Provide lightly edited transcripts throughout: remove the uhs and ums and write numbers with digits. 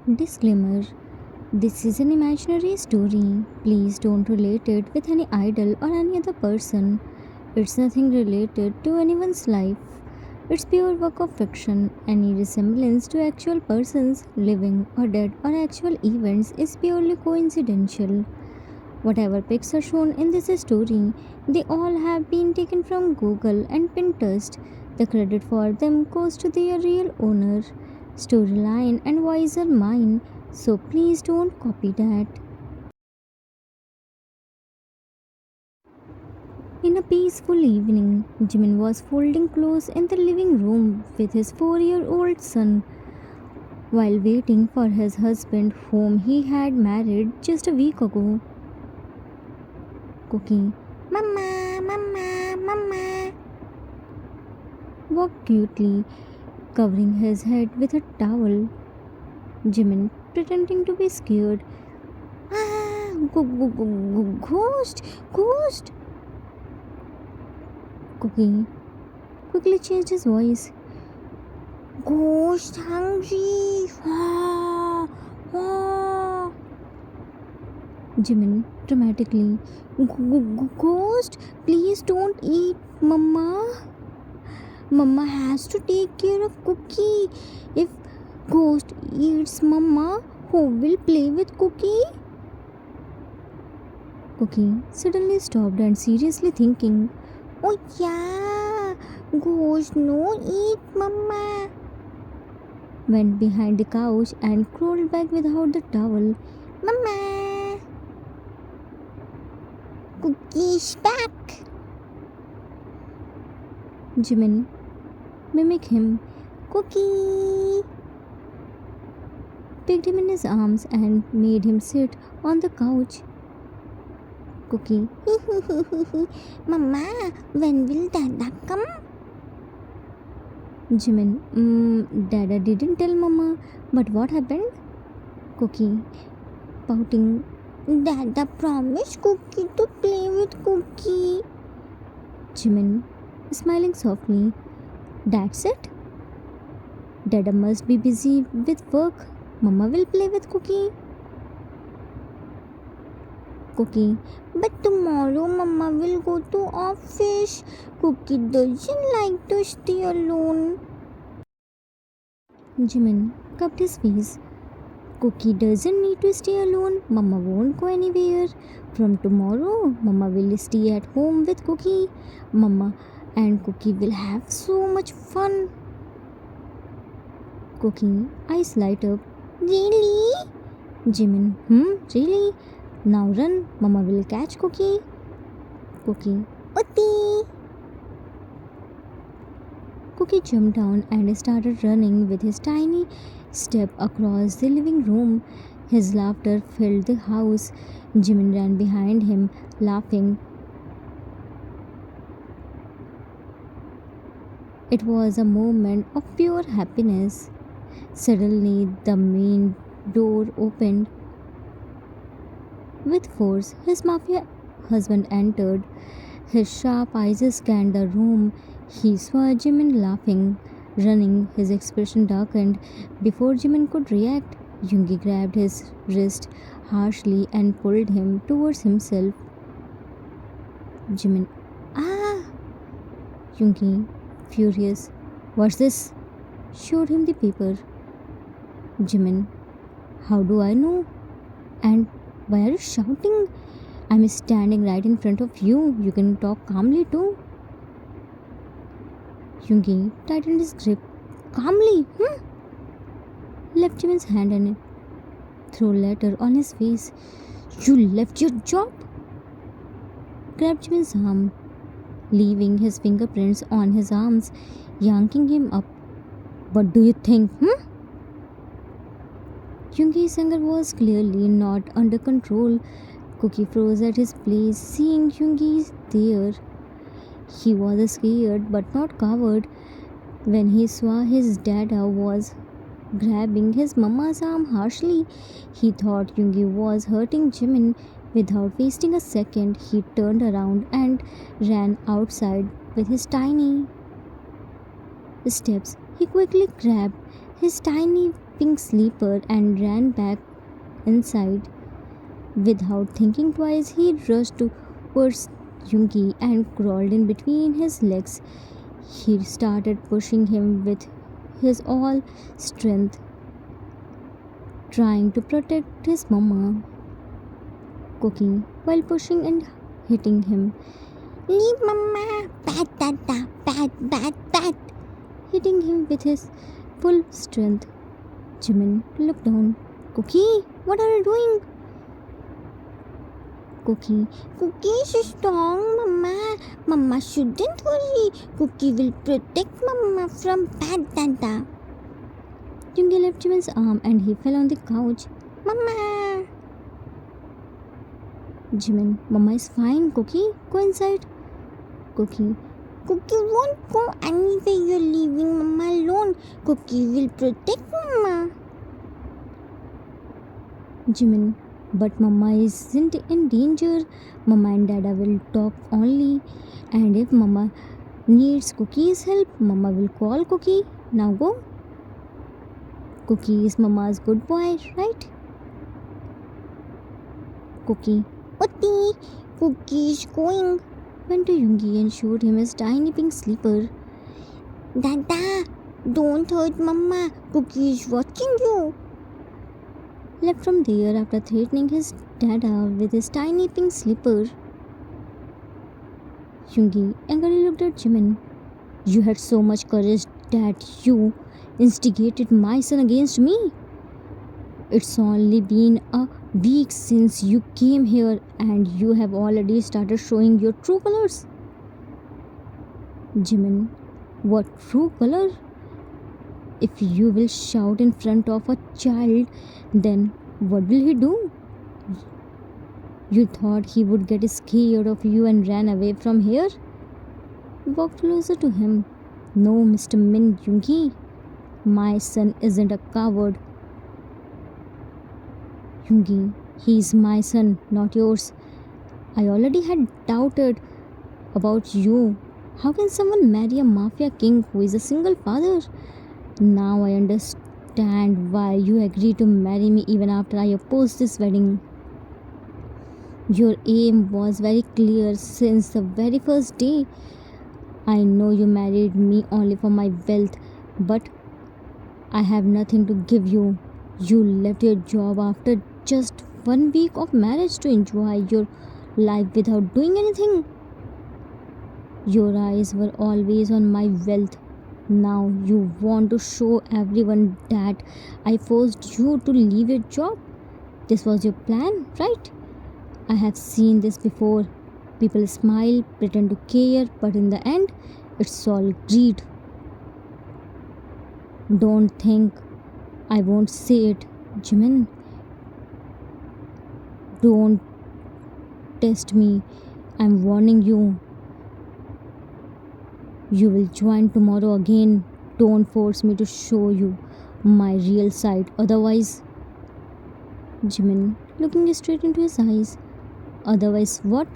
Disclaimer: this is an imaginary story. Please don't relate it with any idol or any other person. It's nothing related to anyone's life. It's pure work of fiction. Any resemblance to actual persons, living or dead, or actual events is purely coincidental. Whatever pics are shown in this story, they all have been taken from Google and Pinterest. The credit for them goes to their real owner. Storyline and voice are mine, so please don't copy that. In a peaceful evening, Jimin was folding clothes in the living room with his 4-year-old son while waiting for his husband, whom he had married just a week ago. Cookie, Mama, Mama, Mama, walked cutely, covering his head with a towel. Jimin, pretending to be scared. Ah, ghost, ghost! Cookie quickly changed his voice. Ghost hungry! Ah, ah. Jimin, dramatically. Ghost, please don't eat, Mama. Mama has to take care of Cookie. If Ghost eats Mama, who will play with Cookie? Cookie suddenly stopped and seriously thinking, oh yeah, Ghost no eat Mama. Went behind the couch and crawled back without the towel. Mama! Cookie's back! Jimin mimicked him. Cookie! Picked him in his arms and made him sit on the couch. Cookie. Mama, when will Dada come? Jimin. Dada didn't tell Mama, but what happened? Cookie, pouting. Dada promised Cookie to play with Cookie. Jimin, smiling softly. That's it? Dada must be busy with work. Mama will play with Cookie. Cookie, but tomorrow Mama will go to office. Cookie doesn't like to stay alone. Jimin cupped his face. Cookie doesn't need to stay alone. Mama won't go anywhere. From tomorrow, Mama will stay at home with Cookie. Mama and Cookie will have so much fun. Cookie, eyes light up. Really? Jimin, really? Now run, Mama will catch Cookie. Cookie, Utti! Cookie jumped down and started running with his tiny step across the living room. His laughter filled the house. Jimin ran behind him, laughing. It was a moment of pure happiness. Suddenly, the main door opened. With force, his mafia husband entered. His sharp eyes scanned the room. He saw Jimin laughing, running. His expression darkened. Before Jimin could react, Yoongi grabbed his wrist harshly and pulled him towards himself. Jimin, ah! Yoongi, furious. What's this? Showed him the paper. Jimin, how do I know? And why are you shouting? I'm standing right in front of you. You can talk calmly too. Yoongi tightened his grip. Calmly? Left Jimin's hand and threw letter on his face. You left your job? Grabbed Jimin's arm, leaving his fingerprints on his arms, yanking him up. What do you think? Yoongi's anger was clearly not under control. Cookie froze at his place, seeing Yoongi there. He was scared but not coward. When he saw his dada was grabbing his mama's arm harshly, he thought Yoongi was hurting Jimin. Without wasting a second, he turned around and ran outside with his tiny steps. He quickly grabbed his tiny pink sleeper and ran back inside. Without thinking twice, he rushed towards Yungi and crawled in between his legs. He started pushing him with his all strength, trying to protect his mama, Cookie, while pushing and hitting him. Leave mama! Pat, tata, pat, pat, pat! Hitting him with his full strength. Jimin looked down. Cookie, what are you doing? Cookie. Cookie is strong, Mama. Mama shouldn't worry. Cookie will protect Mama from bad Tanta. Jungi left Jimin's arm and he fell on the couch. Mama! Jimin, Mama is fine, Cookie. Go inside. Cookie. Cookie won't go anywhere. You're leaving Mama alone. Cookie will protect Mama. Jimin, but Mama isn't in danger. Mama and Dada will talk only. And if Mama needs Cookie's help, Mama will call Cookie. Now go. Cookie is Mama's good boy, right? Cookie. Utti, Cookie is going. Went to Yungi and showed him his tiny pink sleeper. Dada, don't hurt Mama. Cookie is watching you. Left from there after threatening his Dada with his tiny pink slipper. Yungi angrily looked at Jimin. You had so much courage that you instigated my son against me. It's only been a week since you came here and you have already started showing your true colors. Jimin, what true color? If you will shout in front of a child, then what will he do? You thought he would get scared of you and ran away from here? Walk closer to him. No, Mr. Min Yungi. My son isn't a coward. Yungi, he's my son, not yours. I already had doubted about you. How can someone marry a mafia king who is a single father? Now I understand why you agreed to marry me even after I opposed this wedding. Your aim was very clear since the very first day. I know you married me only for my wealth, but I have nothing to give you. You left your job after just 1 week of marriage to enjoy your life without doing anything. Your eyes were always on my wealth. Now you want to show everyone that I forced you to leave your job. This was your plan, right? I have seen this before. People smile, pretend to care, but in the end, it's all greed. Don't think I won't say it, Jimin. Don't test me. I'm warning you. You will join tomorrow again. Don't force me to show you my real side. Otherwise, Jimin, looking straight into his eyes. Otherwise, what?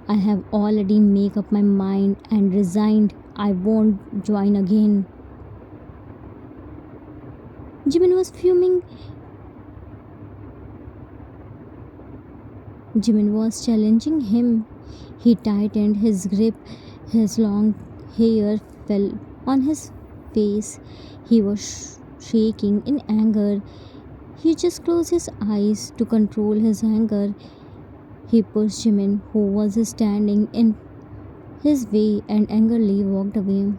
I have already made up my mind and resigned. I won't join again. Jimin was fuming. Jimin was challenging him. He tightened his grip. His long hair fell on his face. He was shaking in anger. He just closed his eyes to control his anger. He pushed Jimin, who was standing in his way, and angrily walked away.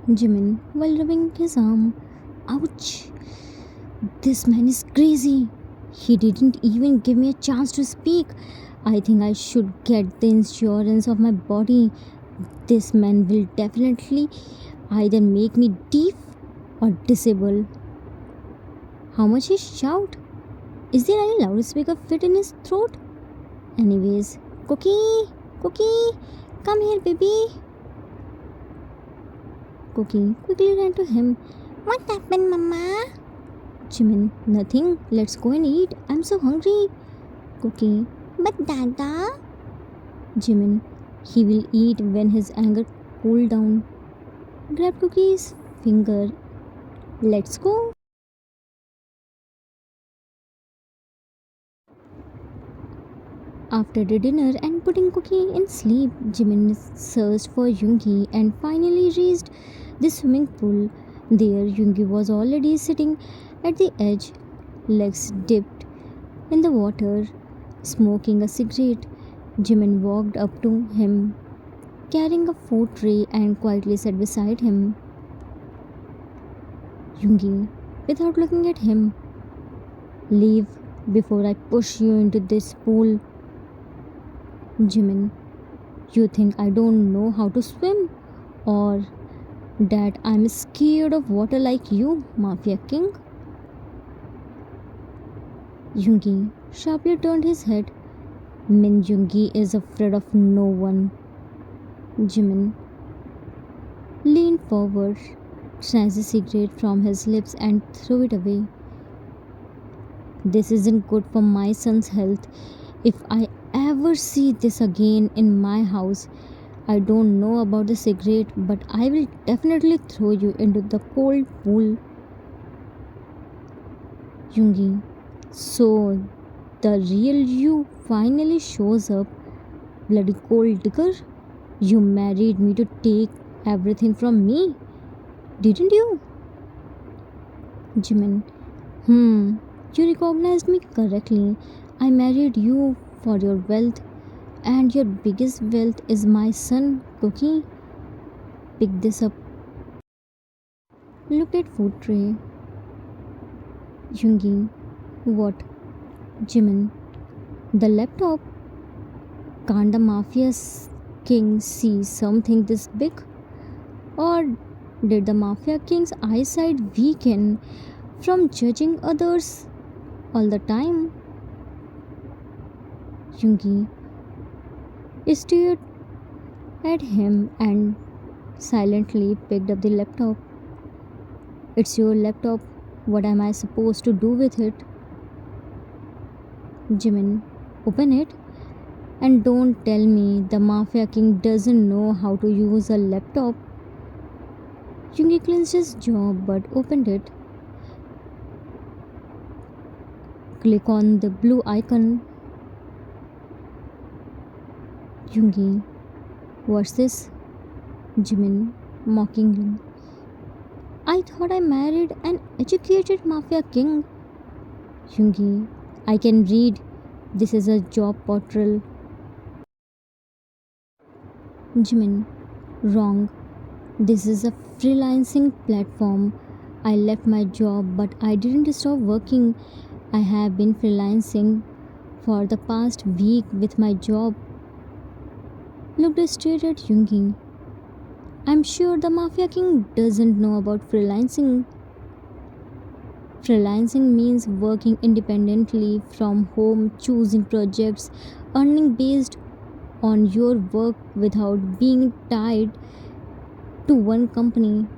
Jimin, while rubbing his arm, ouch! This man is crazy. He didn't even give me a chance to speak. I think I should get the insurance of my body. This man will definitely either make me deaf or disabled. How much he shout? Is there any loudspeaker fit in his throat? Anyways, Cookie, Cookie, come here, baby. Cookie quickly ran to him. What happened, Mama? Jimin, nothing. Let's go and eat. I'm so hungry. Cookie, but Dada? Jimin, he will eat when his anger cool down. Grab Cookie's finger Let's go. After the dinner and putting Cookie in sleep, Jimin searched for Yoongi and finally reached the swimming pool. There, Yoongi was already sitting at the edge, legs dipped in the water, smoking a cigarette. Jimin walked up to him, carrying a food tray, and quietly sat beside him. Yoongi, without looking at him, leave before I push you into this pool. Jimin, you think I don't know how to swim? Or that I'm scared of water like you, Mafia King? Yoongi sharply turned his head. Min Yoongi is afraid of no one. Jimin leaned forward, snatched the cigarette from his lips and threw it away. This isn't good for my son's health. If I ever see this again in my house, I don't know about the cigarette, but I will definitely throw you into the cold pool. Yoongi, so the real you finally shows up, bloody cold digger. You married me to take everything from me, didn't you? Jimin, you recognized me correctly. I married you for your wealth, and your biggest wealth is my son, Cookie. Pick this up. Looked at food tray. Yoongi, what? Jimin, the laptop. Can't the mafia's king see something this big? Or did the mafia king's eyesight weaken from judging others all the time? Yoongi stared at him and silently picked up the laptop. It's your laptop. What am I supposed to do with it? Jimin, open it and don't tell me the Mafia King doesn't know how to use a laptop. Yoongi clenched his jaw but opened it. Click on the blue icon. Yoongi, what's this? Jimin, mockingly. I thought I married an educated Mafia King. Yoongi, I can read. This is a job portal. Jimin, wrong. This is a freelancing platform. I left my job, but I didn't stop working. I have been freelancing for the past week with my job. Looked straight at Yoongi. I'm sure the Mafia King doesn't know about freelancing. Freelancing means working independently from home, choosing projects, earning based on your work without being tied to one company.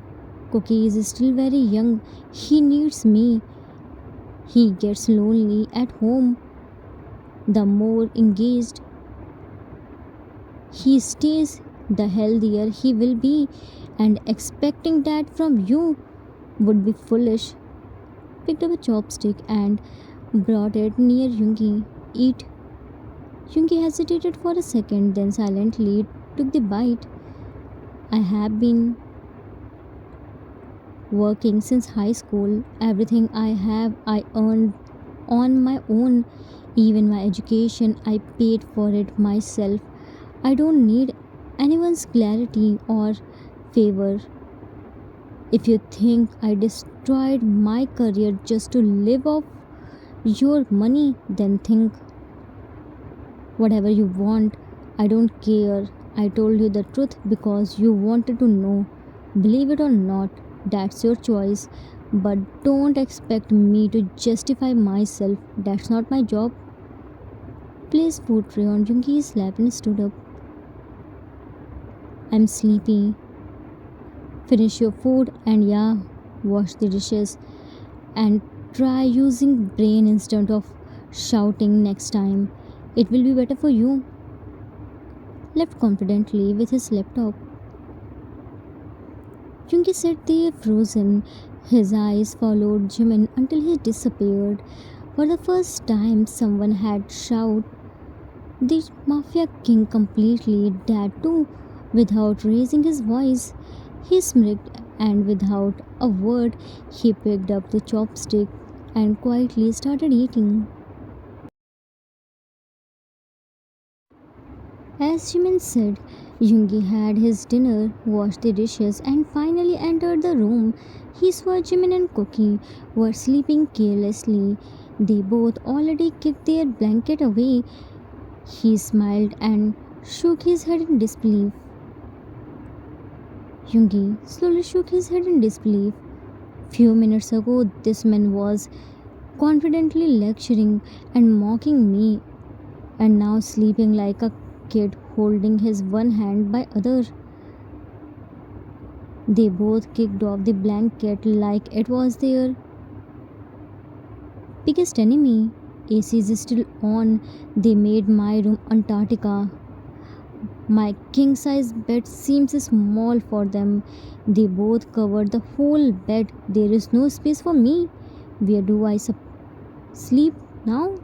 Cookie is still very young. He needs me. He gets lonely at home. The more engaged he stays, the healthier he will be, and expecting that from you would be foolish. Picked up a chopstick and brought it near Yoongi. Eat. Yoongi hesitated for a second, then silently took the bite. I have been working since high school. Everything I have, I earned on my own. Even my education, I paid for it myself. I don't need anyone's clarity or favor. If you think I destroyed my career just to live off your money, then think whatever you want. I don't care. I told you the truth because you wanted to know. Believe it or not, that's your choice. But don't expect me to justify myself. That's not my job. Placed food tray on Junki's lap and stood up. I'm sleepy. Finish your food and yeah, wash the dishes. And try using brain instead of shouting next time. It will be better for you. Left confidently with his laptop. Yungi sat there frozen. His eyes followed Jimin until he disappeared. For the first time, someone had shouted the Mafia King completely, that too, without raising his voice. He smirked, and without a word, he picked up the chopstick and quietly started eating. As Jimin said, Yoongi had his dinner, washed the dishes, and finally entered the room. He saw Jimin and Cookie were sleeping carelessly. They both already kicked their blanket away. He smiled and shook his head in disbelief. Yoongi slowly shook his head in disbelief. Few minutes ago, this man was confidently lecturing and mocking me, and now sleeping like a kid holding his one hand by other. They both kicked off the blanket like it was their biggest enemy. AC is still on. They made my room Antarctica. My king size bed seems small for them. They both covered the whole bed. There is no space for me. Where do I sleep now?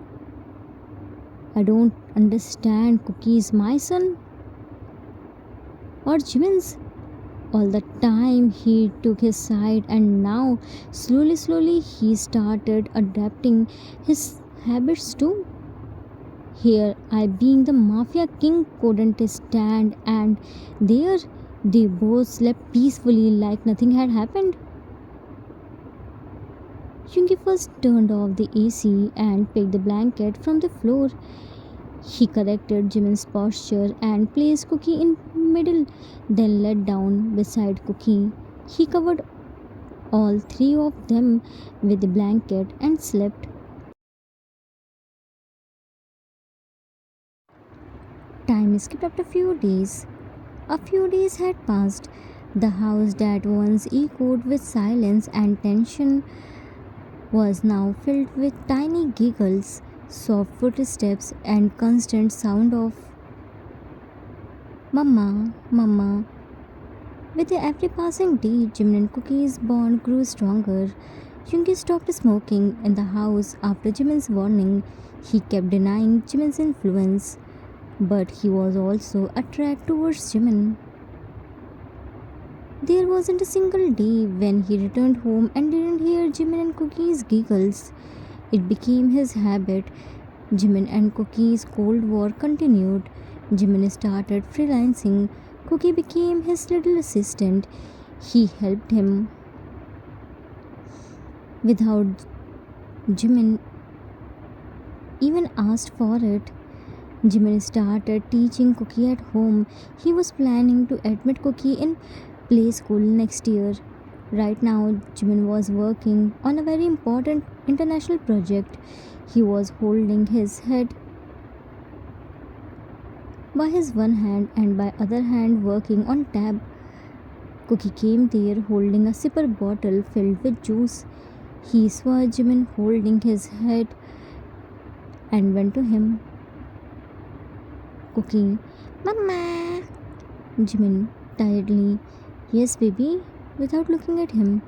I don't understand. Cookie is my son or Jimin's? All the time he took his side, and now slowly he started adapting his habits too. Here I, being the Mafia King, couldn't stand, and there they both slept peacefully like nothing had happened. Yungi first turned off the AC and picked the blanket from the floor. He corrected Jimin's posture and placed Cookie in middle, then lay down beside Cookie. He covered all three of them with the blanket and slept. Time skipped up a few days. A few days had passed. The house that once echoed with silence and tension was now filled with tiny giggles, soft footsteps, and constant sound of Mama, Mama. With every passing day, Jimin and Cookie's bond grew stronger. Yoongi stopped smoking in the house after Jimin's warning. He kept denying Jimin's influence, but he was also attracted towards Jimin. There wasn't a single day when he returned home and didn't hear Jimin and Cookie's giggles. It became his habit. Jimin and Cookie's Cold War continued. Jimin started freelancing. Cookie became his little assistant. He helped him without Jimin even asked for it. Jimin started teaching Cookie at home. He was planning to admit Cookie in play school next year. Right now, Jimin was working on a very important international project. He was holding his head by his one hand and by other hand working on tab. Cookie came there holding a sipper bottle filled with juice. He saw Jimin holding his head and went to him. Cookie, Mama. Jimin tiredly, yes, baby, without looking at him.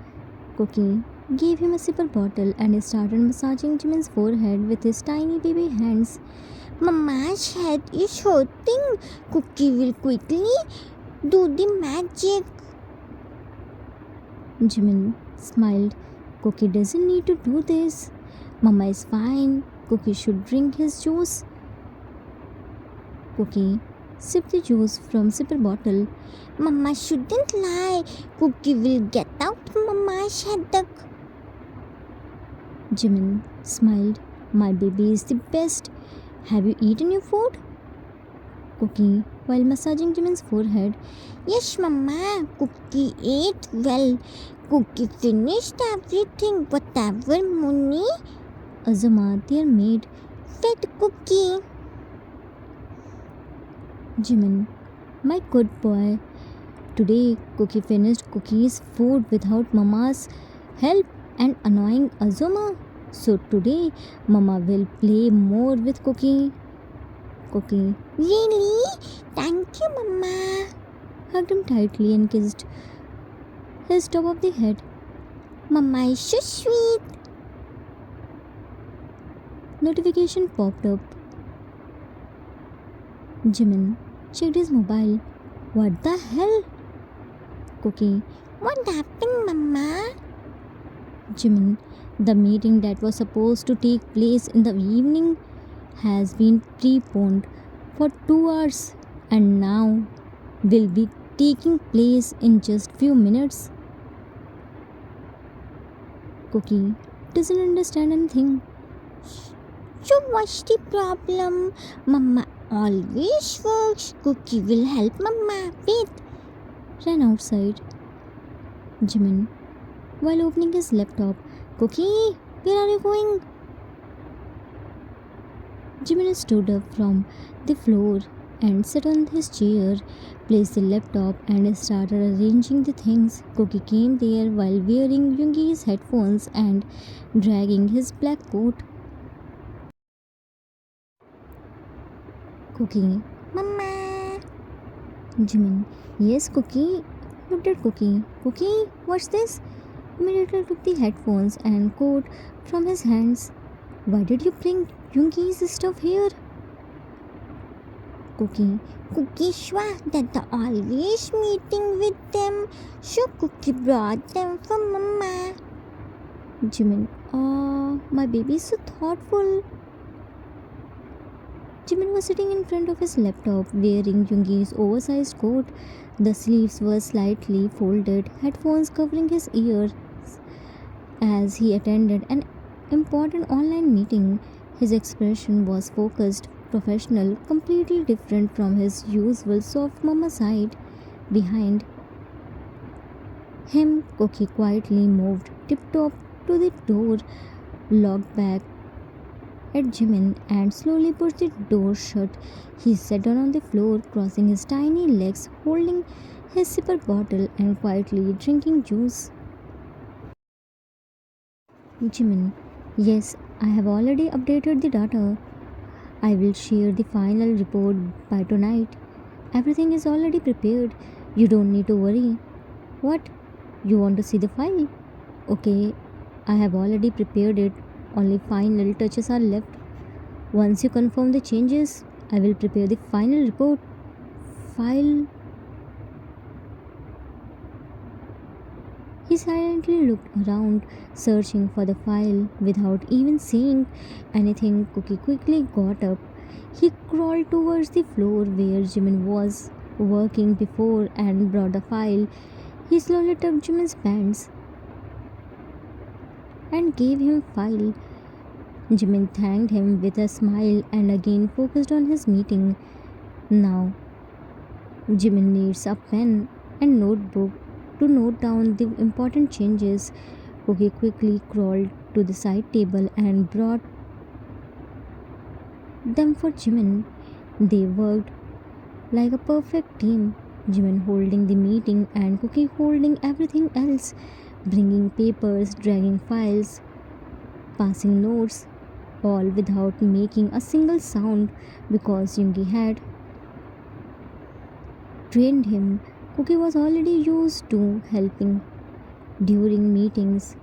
Cookie gave him a sipper bottle and started massaging Jimin's forehead with his tiny baby hands. Mama's head is hurting. Cookie will quickly do the magic. Jimin smiled. Cookie doesn't need to do this. Mama is fine. Cookie should drink his juice. Cookie sipped the juice from sipper bottle. Mama shouldn't lie. Cookie will get out Mama's headache. Jimin smiled. My baby is the best. Have you eaten your food? Cookie, while massaging Jimin's forehead. Yes, Mama. Cookie ate well. Cookie finished everything, whatever Muni, Azuma, their maid, fed Cookie. Jimin, my good boy. Today, Cookie finished Cookie's food without Mama's help and annoying Azuma. So today, Mama will play more with Cookie. Cookie, really? Thank you, Mama. Hugged him tightly and kissed his top of the head. Mama is so sweet. Notification popped up. Jimin checked his mobile. What the hell? Cookie. What happened, Mama? Jimin. The meeting that was supposed to take place in the evening has been preponed for 2 hours and now will be taking place in just few minutes. Cookie doesn't understand anything. So what's the problem? Mama always works. Cookie will help Mama. Wait. Ran outside. Jimin, while opening his laptop. Cookie, where are you going? Jimin stood up from the floor and sat on his chair, placed the laptop and started arranging the things. Cookie came there while wearing Yoongi's headphones and dragging his black coat. Cookie. Mama. Jimin. Yes, Cookie. Looked at Cookie. Cookie, what's this? Immediately took the headphones and coat from his hands. Why did you bring Yoongi's stuff here? Cookie. Cookie Shwa that the always meeting with them. So Cookie brought them for Mama. Jimin. My baby is so thoughtful. Jimin was sitting in front of his laptop wearing Yoongi's oversized coat. The sleeves were slightly folded, headphones covering his ears as he attended an important online meeting. His expression was focused, professional, completely different from his usual soft mama side. Behind him, Cookie quietly moved tiptoe to the door, locked back at Jimin, and slowly pushed the door shut. He sat down on the floor, crossing his tiny legs, holding his sipper bottle and quietly drinking juice. Jimin, yes, I have already updated the data. I will share the final report by tonight. Everything is already prepared. You don't need to worry. What? You want to see the file? Okay, I have already prepared it. Only final touches are left. Once you confirm the changes, I will prepare the final report. File. He silently looked around, searching for the file. Without even saying anything, Cookie quickly got up. He crawled towards the floor where Jimin was working before and brought the file. He slowly took Jimin's pants and gave him file. Jimin thanked him with a smile and again focused on his meeting. Now, Jimin needs a pen and notebook to note down the important changes. Cookie quickly crawled to the side table and brought them for Jimin. They worked like a perfect team. Jimin holding the meeting and Cookie holding everything else, bringing papers, dragging files, passing notes, all without making a single sound because Yoongi had trained him. Cookie was already used to helping during meetings.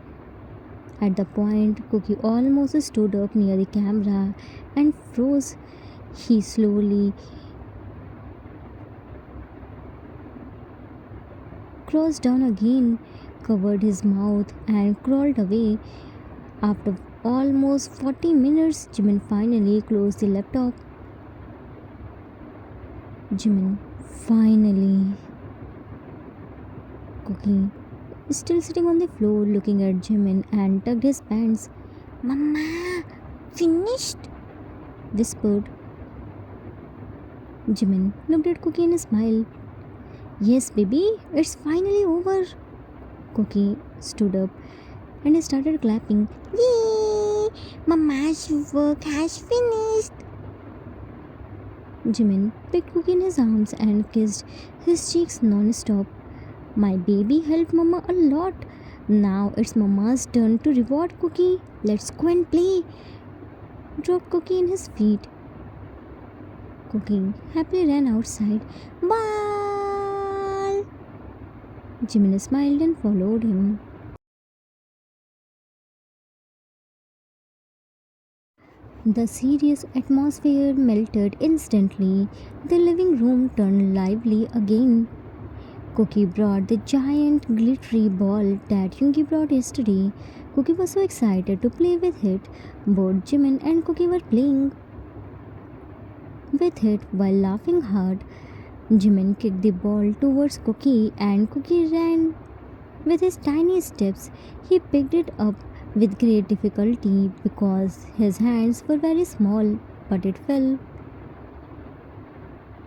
At the point, Cookie almost stood up near the camera and froze. He slowly crossed down again, covered his mouth, and crawled away. After almost 40 minutes, Jimin finally closed the laptop. Jimin, finally. Cookie, still sitting on the floor looking at Jimin and tugged his pants. Mama, finished? Whispered. Jimin looked at Cookie and smiled. Yes, baby, it's finally over. Cookie stood up and started clapping. Yay! Mama's work has finished. Jimin picked Cookie in his arms and kissed his cheeks non-stop. My baby helped Mama a lot. Now it's Mama's turn to reward Cookie. Let's go and play. Dropped Cookie in his feet. Cookie happily ran outside. Ball! Jimin smiled and followed him. The serious atmosphere melted instantly. The living room turned lively again. Cookie brought the giant glittery ball that Yoongi brought yesterday. Cookie was so excited to play with it. Both Jimin and Cookie were playing with it while laughing hard. Jimin kicked the ball towards Cookie and Cookie ran with his tiny steps. He picked it up with great difficulty because his hands were very small, but it fell.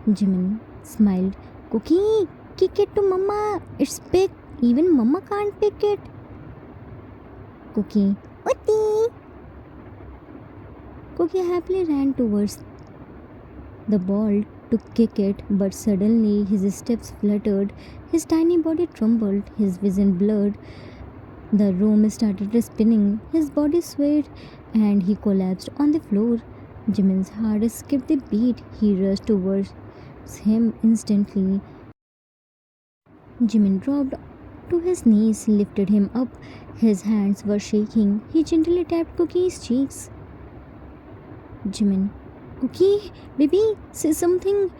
Jimin smiled. Cookie, kick it to Mama. It's big. Even Mama can't pick it. Cookie, Utti. Cookie happily ran towards the ball to kick it, but suddenly his steps fluttered, his tiny body trembled, his vision blurred. The room started spinning, his body swayed, and he collapsed on the floor. Jimin's heart skipped a beat. He rushed towards him instantly. Jimin dropped to his knees, lifted him up. His hands were shaking. He gently tapped Cookie's cheeks. Jimin, Cookie, baby, say something.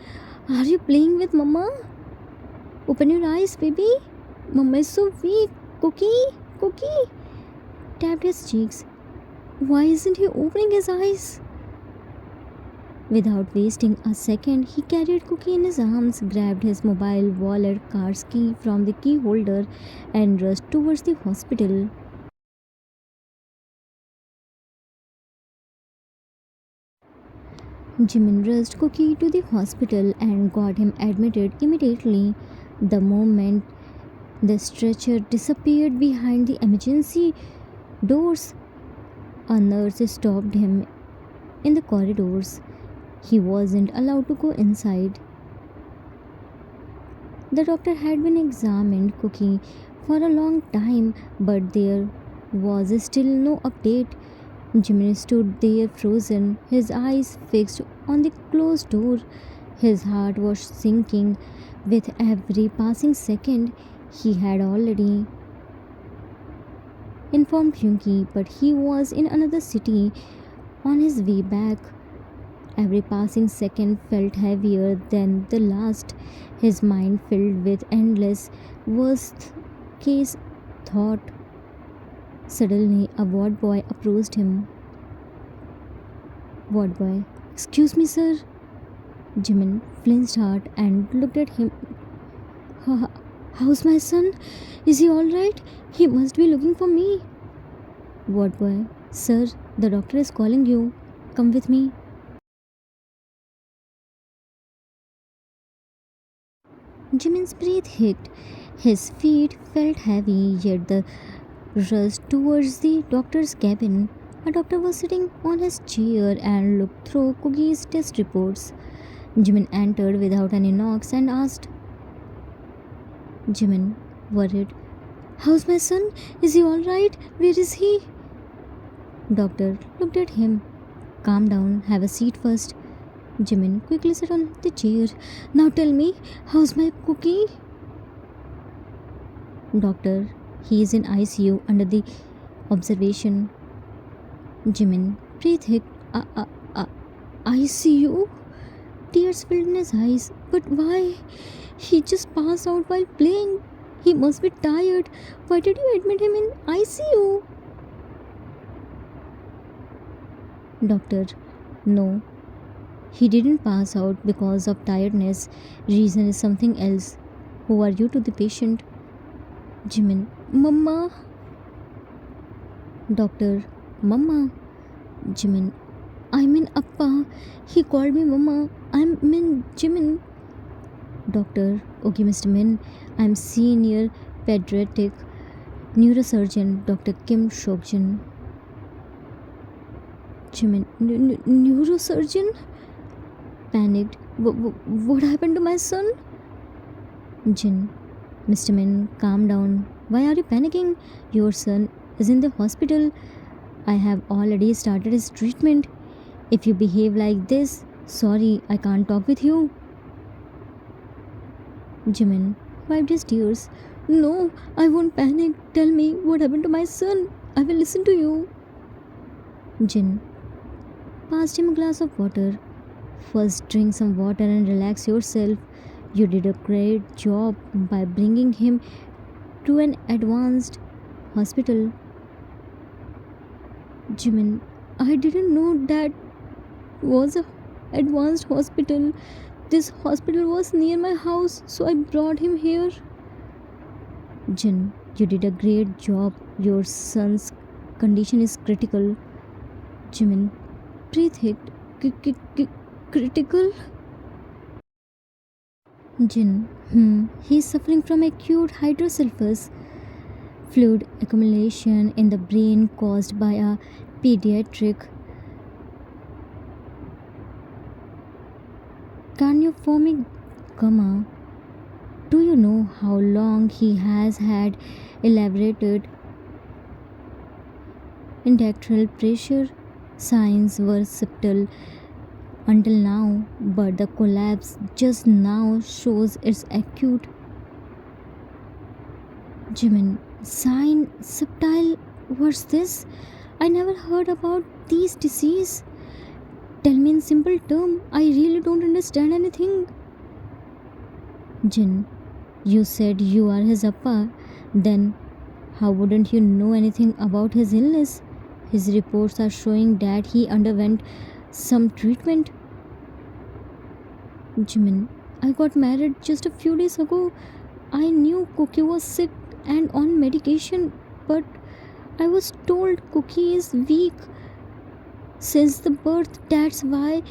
Are you playing with Mama? Open your eyes, baby. Mama is so weak. Cookie, Cookie. Tapped his cheeks. Why isn't he opening his eyes? Without wasting a second, he carried Cookie in his arms, grabbed his mobile wallet, car's key from the key holder, and rushed towards the hospital. Jimin rushed Cookie to the hospital and got him admitted immediately. The moment the stretcher disappeared behind the emergency doors, a nurse stopped him in the corridors. He wasn't allowed to go inside. The doctor had been examining Cookie for a long time, but there was still no update. Jimmy stood there frozen, his eyes fixed on the closed door. His heart was sinking with every passing second. He had already informed Hyunki, but he was in another city on his way back. Every passing second felt heavier than the last, his mind filled with endless worst case thought. Suddenly, a ward boy approached him. Ward boy, excuse me, sir. Jimin flinched hard and looked at him. How's my son? Is he alright? He must be looking for me. Ward boy, sir, the doctor is calling you. Come with me. Jimin's breath hit. His feet felt heavy, yet the rush towards the doctor's cabin. A doctor was sitting on his chair and looked through Cookie's test reports. Jimin entered without any knocks and asked. Jimin, worried, how's my son? Is he alright? Where is he? Doctor looked at him. Calm down, have a seat first. Jimin quickly sat on the chair. Now tell me, how's my Cookie? Doctor, he is in ICU under the observation. Jimin breathed hit. ICU? Tears filled in his eyes. But why? He just passed out while playing. He must be tired. Why did you admit him in ICU? Doctor, no. He didn't pass out because of tiredness. Reason is something else. Who are you to the patient? Jimin, Mama. Doctor, Mama. Jimin, I mean Appa. He called me Mama. I mean Jimin. Doctor, okay, Mr. Min. I'm senior pediatric neurosurgeon, Dr. Kim Shokjin. Jimin, neurosurgeon? Panicked. What happened to my son? Jin, Mr. Min, calm down. Why are you panicking? Your son is in the hospital. I have already started his treatment. If you behave like this, sorry, I can't talk with you. Jimin, wiped his tears. No, I won't panic. Tell me what happened to my son. I will listen to you. Jin passed him a glass of water. First, drink some water and relax yourself. You did a great job by bringing him to an advanced hospital. Jimin, I didn't know that was a advanced hospital. This hospital was near my house, so I brought him here. Jin, you did a great job. Your son's condition is critical. Jimin, breathe it. Critical? Jin, he's suffering from acute hydrocephalus, fluid accumulation in the brain caused by a pediatric cardiophobic coma. Do you know how long he has had elevated intestinal pressure? Signs were subtle until now, but the collapse just now shows it's acute. Jimin, sign subtle. What's this? I never heard about these disease. Tell me in simple term. I really don't understand anything. Jin, you said you are his appa. Then how wouldn't you know anything about his illness? His reports are showing that he underwent some treatment. Jimin, I got married just a few days ago. I knew Cookie was sick and on medication, but I was told Cookie is weak since the birth. That's why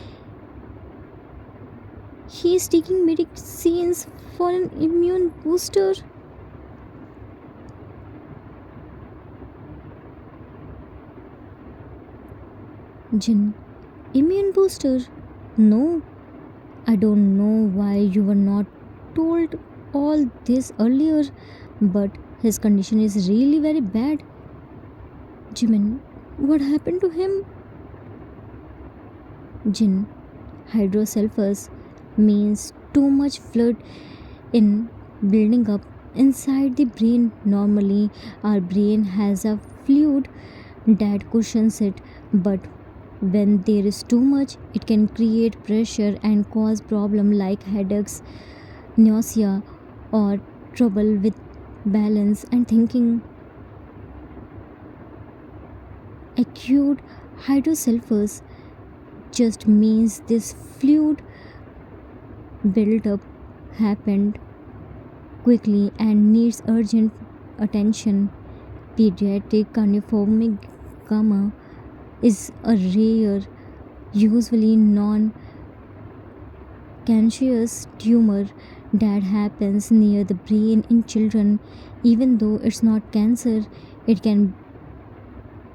he is taking medicines for an immune booster. Jin, immune booster? No, I don't know why you were not told all this earlier, but his condition is really very bad. Jimin, what happened to him? Jin, hydrocephalus means too much fluid in building up inside the brain. Normally, our brain has a fluid that cushions it, but when there is too much, it can create pressure and cause problems like headaches, nausea, or trouble with balance and thinking. Acute hydrocephalus just means this fluid buildup happened quickly and needs urgent attention. Pediatric cardiophobic coma is a rare, usually non cancerous tumor that happens near the brain in children. Even though it's not cancer, it can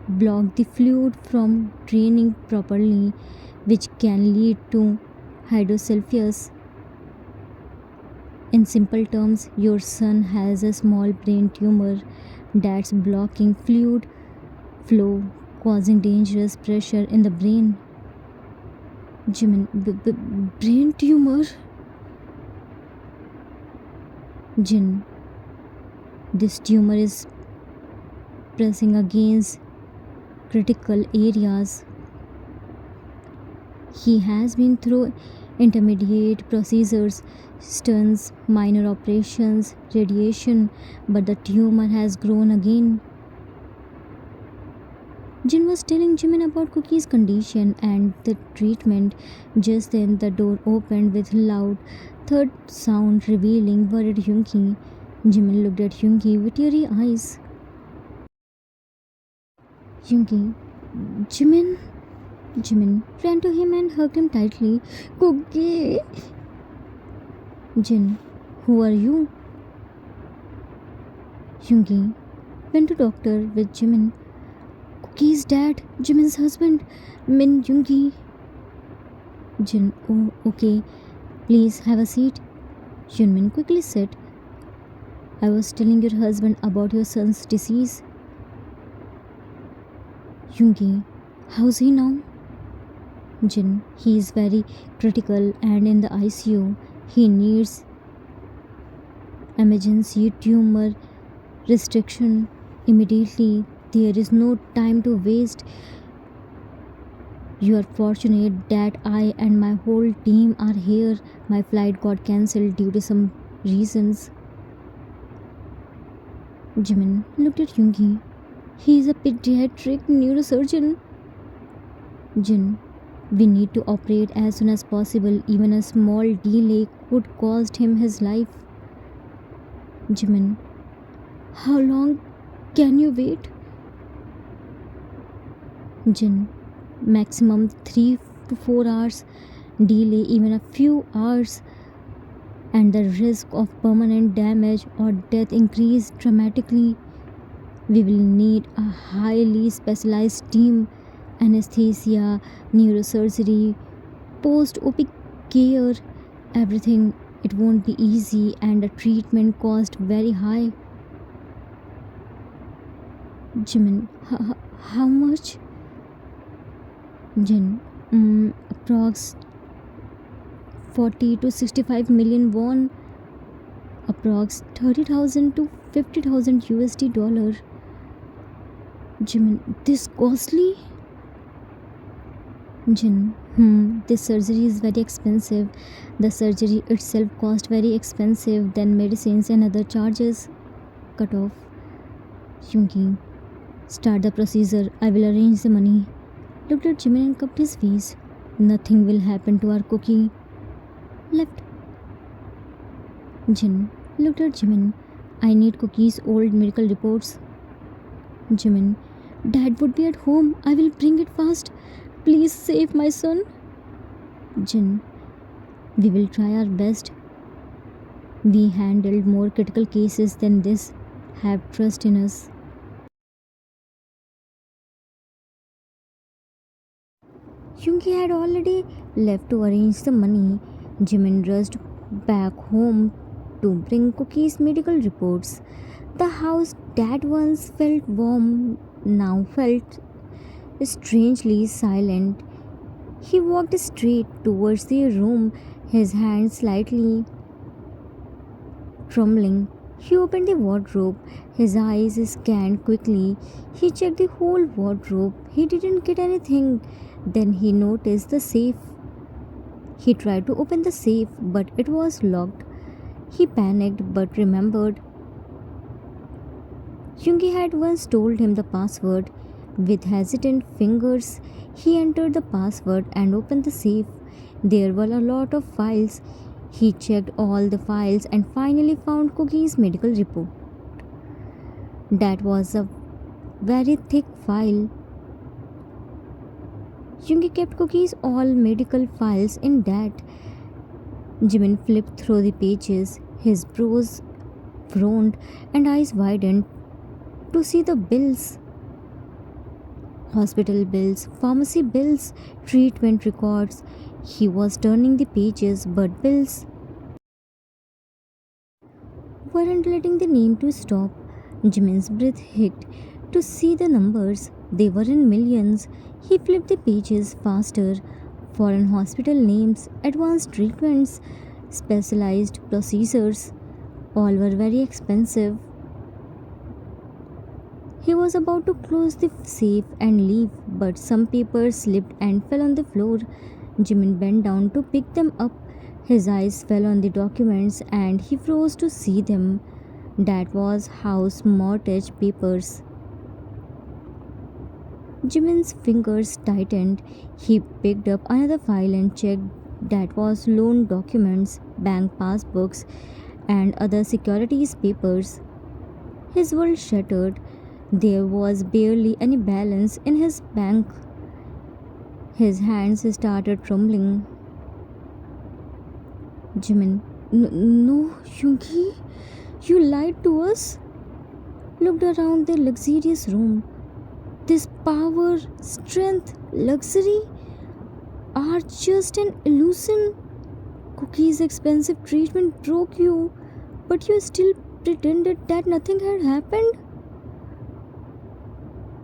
block the fluid from draining properly, which can lead to hydrocephalus. In simple terms, your son has a small brain tumor that's blocking fluid flow, causing dangerous pressure in the brain. Jimin, brain tumor? Jin, this tumor is pressing against critical areas. He has been through intermediate procedures, stunts, minor operations, radiation, but the tumor has grown again. Jin was telling Jimin about Cookie's condition and the treatment. Just then, the door opened with loud third sound, revealing worried Hyunki. Jimin looked at Hyunki with teary eyes. Hyunki, Jimin? Jimin ran to him and hugged him tightly. Cookie! Jin, who are you? Hyunki went to doctor with Jimin. Cookie's dad, Jimin's husband, Min Hyunki. Jin, oh, okay. Please have a seat. Hyunmin quickly said, I was telling your husband about your son's disease. Hyunki, how's he now? Jin, he is very critical and in the ICU. He needs Emergency tumor restriction immediately. There is no time to waste. You are fortunate that I and my whole team are here. My flight got cancelled due to some reasons. Jimin looked at Yoongi. He is a pediatric neurosurgeon. Jin, we need to operate as soon as possible. Even a small delay could cost him his life. Jimin, how long can you wait? Jin, maximum 3 to 4 hours. Delay even a few hours and the risk of permanent damage or death increase dramatically. We will need a highly specialized team, anesthesia, neurosurgery, post op care, everything. It won't be easy and the treatment cost very high. Jimin, how much? Jin, approx 40 to 65 million won, approx 30,000 to 50,000 USD dollar. Jimin, this costly? Jin, this surgery is very expensive. The surgery itself cost very expensive, then medicines and other charges. Cut off. Yoongi, start the procedure. I will arrange the money. Looked at Jimin and cupped his face. Nothing will happen to our cookie. Left. Jin looked at Jimin. I need Cookie's old medical reports. Jimin, Dad would be at home. I will bring it fast. Please save my son. Jin, we will try our best. We handled more critical cases than this. Have trust in us. Yoongi had already left to arrange the money. Jimin rushed back home to bring Cookie's medical reports. The house that once felt warm now felt strangely silent. He walked straight towards the room, his hands slightly trembling. He opened the wardrobe. His eyes scanned quickly. He checked the whole wardrobe. He didn't get anything. Then he noticed the safe. He tried to open the safe, but it was locked. He panicked but remembered Yoongi had once told him the password. With hesitant fingers, he entered the password and opened the safe. There were a lot of files. He checked all the files and finally found Cookie's medical report. That was a very thick file. Yoongi kept Cookie's all medical files in that. Jimin flipped through the pages. His brows frowned and eyes widened to see the bills. Hospital bills, pharmacy bills, treatment records. He was turning the pages, but bills weren't letting the name to stop. Jimin's breath hit to see the numbers. They were in millions. He flipped the pages faster. Foreign hospital names, advanced treatments, specialized procedures. All were very expensive. He was about to close the safe and leave, but some papers slipped and fell on the floor. Jimin bent down to pick them up. His eyes fell on the documents and he froze to see them. That was house mortgage papers. Jimin's fingers tightened. He picked up another file and checked. That was loan documents, bank passbooks, and other securities papers. His world shattered. There was barely any balance in his bank. His hands started trembling. Jimin, no, Yoongi, you lied to us. Looked around the luxurious room. This power, strength, luxury are just an illusion. Cookie's expensive treatment broke you, but you still pretended that nothing had happened.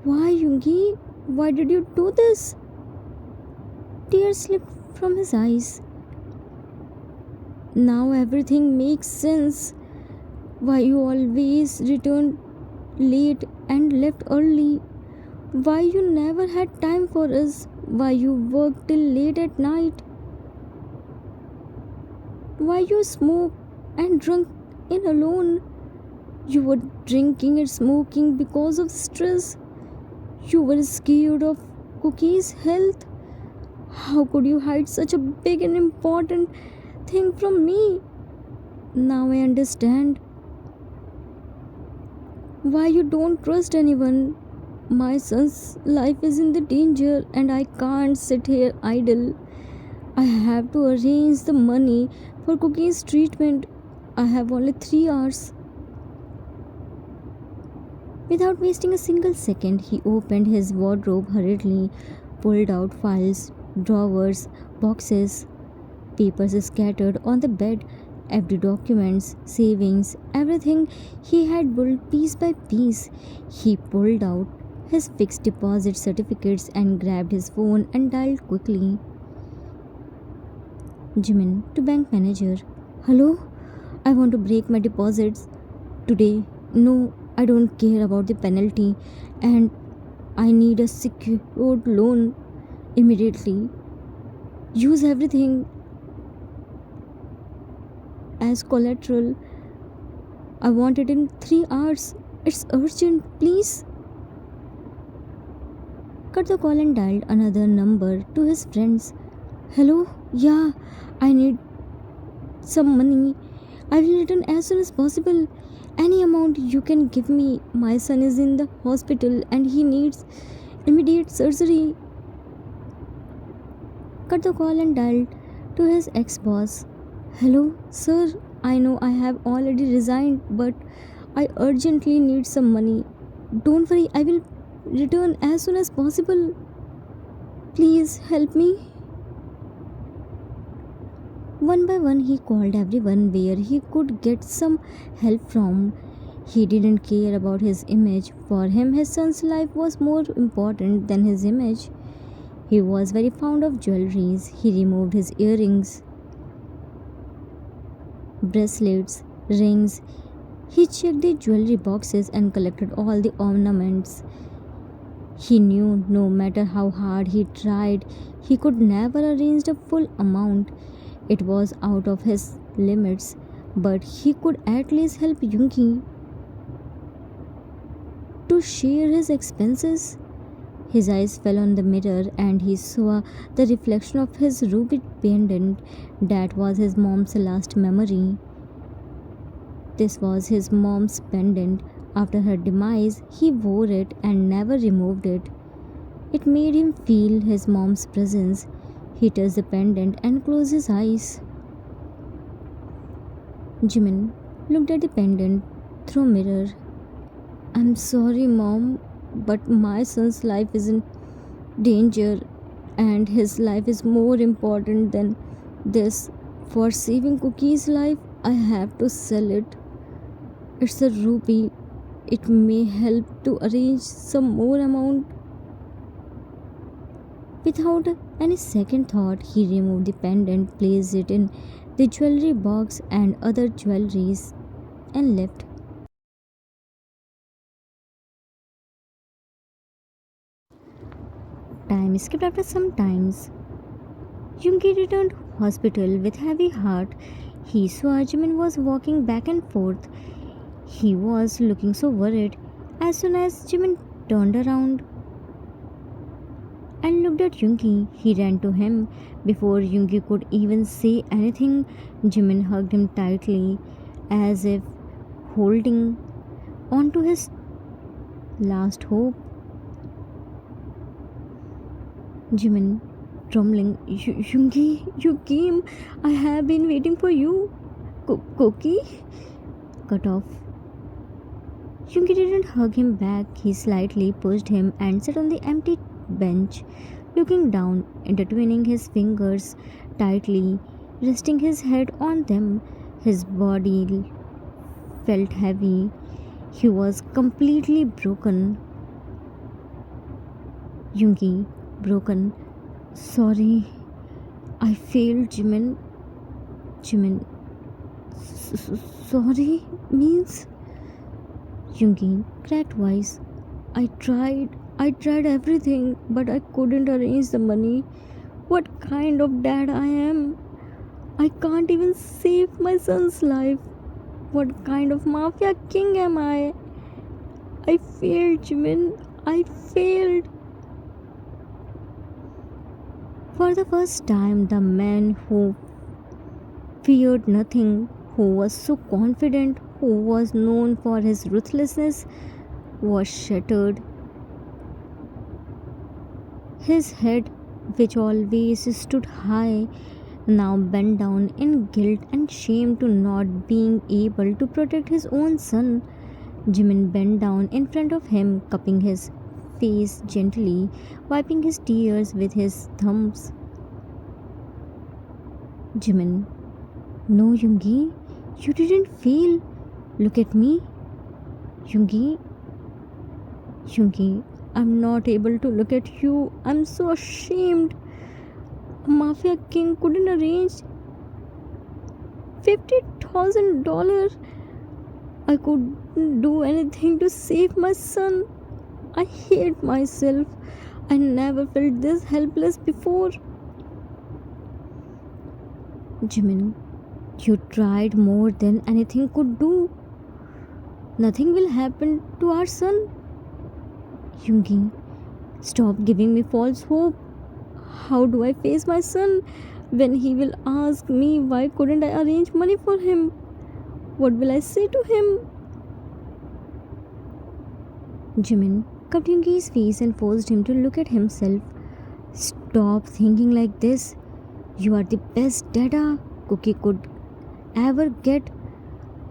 Why, Yoongi? Why did you do this? Tears slipped from his eyes. Now everything makes sense. Why you always returned late and left early? Why you never had time for us? Why you worked till late at night? Why you smoke and drunk in alone? You were drinking and smoking because of stress. You were scared of Cookie's health. How could you hide such a big and important thing from me? Now I understand why you don't trust anyone. My son's life is in the danger and I can't sit here idle. I have to arrange the money for Cookie's treatment. I have only 3 hours. Without wasting a single second, he opened his wardrobe hurriedly, pulled out files, drawers, boxes, papers scattered on the bed, every documents, savings, everything he had built piece by piece. He pulled out his fixed deposit certificates and grabbed his phone and dialed quickly. Jimin to bank manager. Hello? I want to break my deposits today. No, I don't care about the penalty and I need a secured loan immediately. Use everything as collateral. I want it in 3 hours. It's urgent, please. Cut the call and dialed another number to his friends. Hello? Yeah, I need some money. I will return as soon as possible. Any amount you can give me. My son is in the hospital and he needs immediate surgery. Cut the call and dialed to his ex boss. Hello, sir. I know I have already resigned, but I urgently need some money. Don't worry, I will return as soon as possible. Please help me. One by one, he called everyone where he could get some help from. He didn't care about his image. For him, his son's life was more important than his image. He was very fond of jewelries. He removed his earrings, bracelets, rings. He checked the jewelry boxes and collected all the ornaments. He knew no matter how hard he tried, he could never arrange the full amount. It was out of his limits, but he could at least help Yunki to share his expenses. His eyes fell on the mirror and he saw the reflection of his ruby pendant. That was his mom's last memory. This was his mom's pendant. After her demise, he wore it and never removed it. It made him feel his mom's presence. He touched the pendant and closed his eyes. Jimin looked at the pendant through a mirror. I'm sorry, Mom, but my son's life is in danger and his life is more important than this. For saving Cookie's life, I have to sell it. It's a ruby. It may help to arrange some more amount. Without any second thought, he removed the pendant, placed it in the jewelry box and other jewelries, and left. Time skipped after some times. Yungi returned to hospital with heavy heart. He saw Jimin was walking back and forth. He was looking so worried. As soon as Jimin turned around and looked at Yungi, he ran to him. Before Yungi could even say anything, Jimin hugged him tightly, as if holding on to his last hope. Jimin, trembling, Yungi, you came. I have been waiting for you. Cookie? Cut off. Yungi didn't hug him back. He slightly pushed him and sat on the empty bench, looking down, intertwining his fingers tightly, resting his head on them. His body felt heavy. He was completely broken. Yungi, broken. Sorry, I failed, Jimin. Jimin, Sorry, means? Yungi cracked voice. I tried everything, but I couldn't arrange the money. What kind of dad I am? I can't even save my son's life. What kind of mafia king am I? I failed, Jimin. I failed. For the first time, the man who feared nothing, who was so confident, who was known for his ruthlessness, was shattered. His head, which always stood high, now bent down in guilt and shame to not being able to protect his own son. Jimin bent down in front of him, cupping his face gently, wiping his tears with his thumbs. Jimin, no, Yoongi, you didn't fail. Look at me. Yoongi, Yoongi, I'm not able to look at you. I'm so ashamed. A mafia king couldn't arrange $50,000. I couldn't do anything to save my son. I hate myself. I never felt this helpless before. Jimin, you tried more than anything could do. Nothing will happen to our son. Yoongi, stop giving me false hope. How do I face my son when he will ask me why couldn't I arrange money for him? What will I say to him? Jimin cupped Yoongi's face and forced him to look at himself. Stop thinking like this. You are the best dada Cookie could ever get.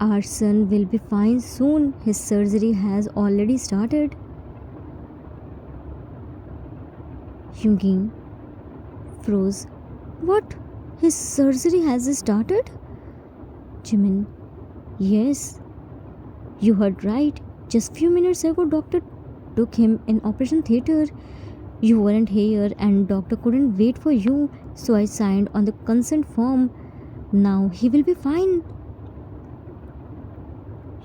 Our son will be fine soon. His surgery has already started. Yoongi froze. What? His surgery has started? Jimin, yes, you heard right. Just few minutes ago, doctor took him in operation theater. You weren't here and doctor couldn't wait for you, so I signed on the consent form. Now he will be fine.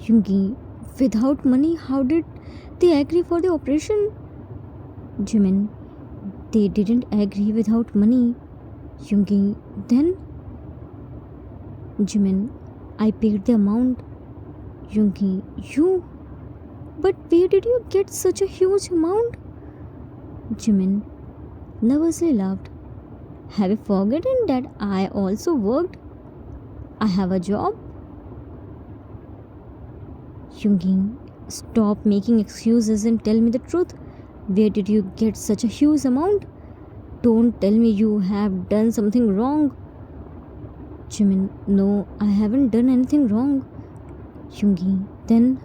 Yoongi, without money, how did they agree for the operation? Jimin, they didn't agree without money. Yoongi, then? Jimin, I paid the amount. Yoongi, you? But where did you get such a huge amount? Jimin nervously laughed. Have you forgotten that I also worked? I have a job. Yoongi, stop making excuses and tell me the truth. Where did you get such a huge amount? Don't tell me you have done something wrong. Jimin, no, I haven't done anything wrong. Yoongi, then?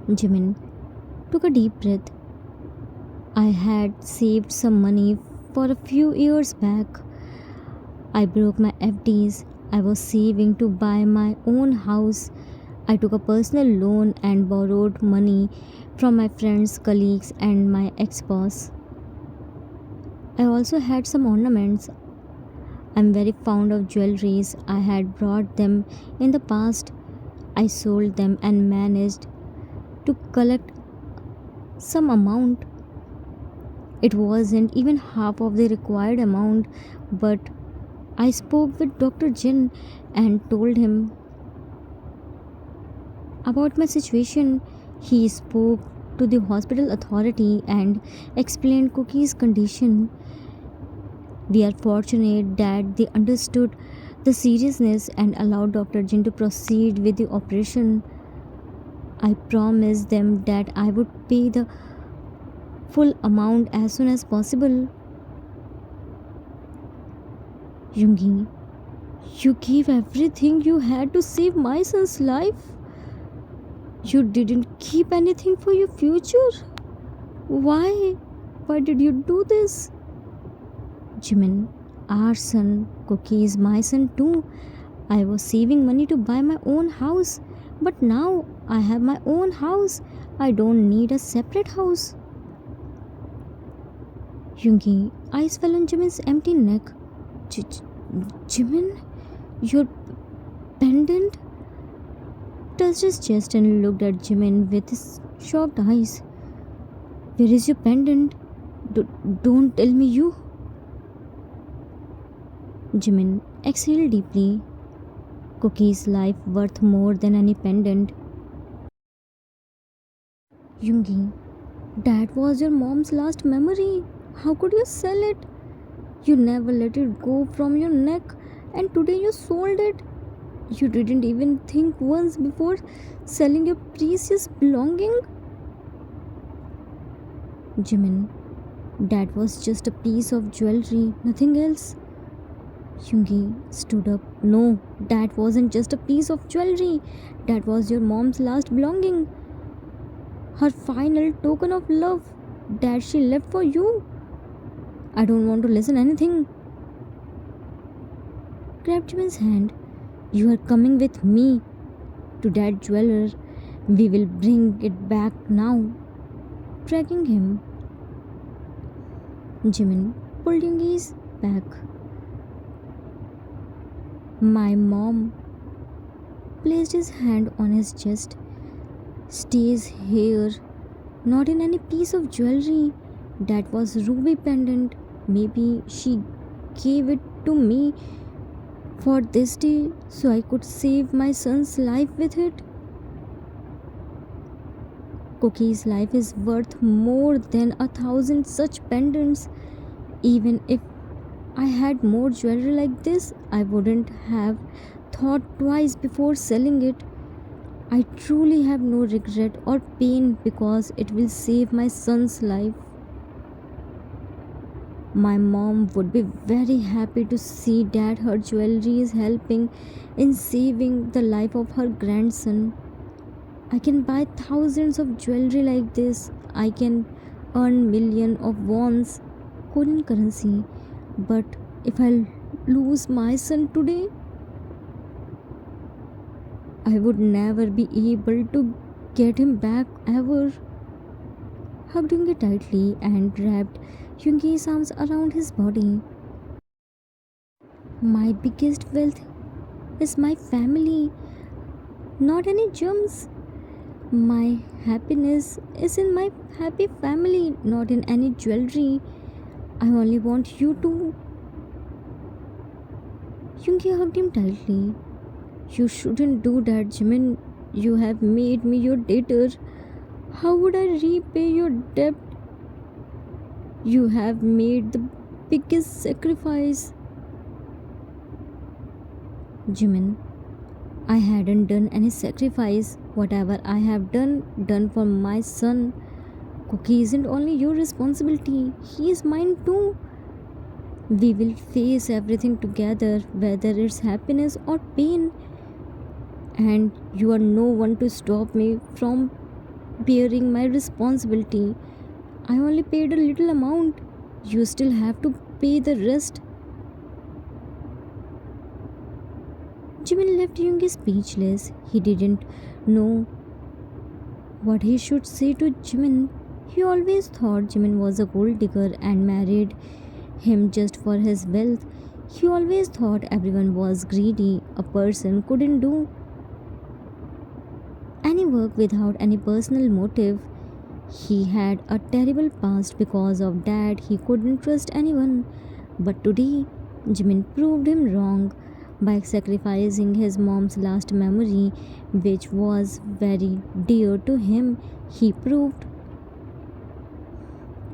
Jimin took a deep breath. I had saved some money for a few years back. I broke my FDs. I was saving to buy my own house. I took a personal loan and borrowed money from my friends, colleagues, and my ex boss. I also had some ornaments. I'm very fond of jewelries. I had brought them in the past. I sold them and managed to collect some amount. It wasn't even half of the required amount, but I spoke with Dr. Jin and told him about my situation. He spoke to the hospital authority and explained Cookie's condition. We are fortunate that they understood the seriousness and allowed Dr. Jin to proceed with the operation. I promised them that I would pay the full amount as soon as possible. Yoongi, you gave everything you had to save my son's life. You didn't keep anything for your future. Why? Why did you do this? Jimin, our son, Cookie is my son too. I was saving money to buy my own house, but now I have my own house. I don't need a separate house. Yoongi, eyes fell on Jimin's empty neck. Jimin, you're Pendant touched his chest and looked at Jimin with his shocked eyes. Where is your pendant? D- don't tell me you. Jimin exhaled deeply. Cookie's life worth more than any pendant. Yoongi, that was your mom's last memory. How could you sell it? You never let it go from your neck, and today you sold it. You didn't even think once before selling your precious belonging. Jimin, that was just a piece of jewelry, nothing else. Yoongi stood up. No, that wasn't just a piece of jewelry. That was your mom's last belonging. Her final token of love that she left for you. I don't want to listen anything. Grabbed Jimin's hand. You are coming with me to that jeweler. We will bring it back now. Tracking him, Jimin pulled Yoongi's back. My mom placed his hand on his chest. Stays here, not in any piece of jewelry. That was ruby pendant. Maybe she gave it to me for this day so I could save my son's life with it. Cookie's life is worth more than 1,000 such pendants. Even if I had more jewelry like this, I wouldn't have thought twice before selling it. I truly have no regret or pain because it will save my son's life. My mom would be very happy to see that her jewelry is helping in saving the life of her grandson. I can buy thousands of jewelry like this. I can earn millions of wons, Korean currency. But if I lose my son today, I would never be able to get him back ever. Hugged Yoongi tightly and wrapped Yoongi's arms around his body. My biggest wealth is my family, not any gems. My happiness is in my happy family, not in any jewelry. I only want you to. Yoongi hugged him tightly. You shouldn't do that, Jimin. You have made me your debtor. How would I repay your debt? You have made the biggest sacrifice. Jimin, I hadn't done any sacrifice. Whatever I have done for my son. Cookie isn't only your responsibility, he is mine too. We will face everything together, whether it's happiness or pain. And you are no one to stop me from bearing my responsibility. I only paid a little amount. You still have to pay the rest. Jimin left Yoongi speechless. He didn't know what he should say to Jimin. He always thought Jimin was a gold digger and married him just for his wealth. He always thought everyone was greedy. A person couldn't do any work without any personal motive. He had a terrible past because of that. He couldn't trust anyone. But today, Jimin proved him wrong by sacrificing his mom's last memory, which was very dear to him. He proved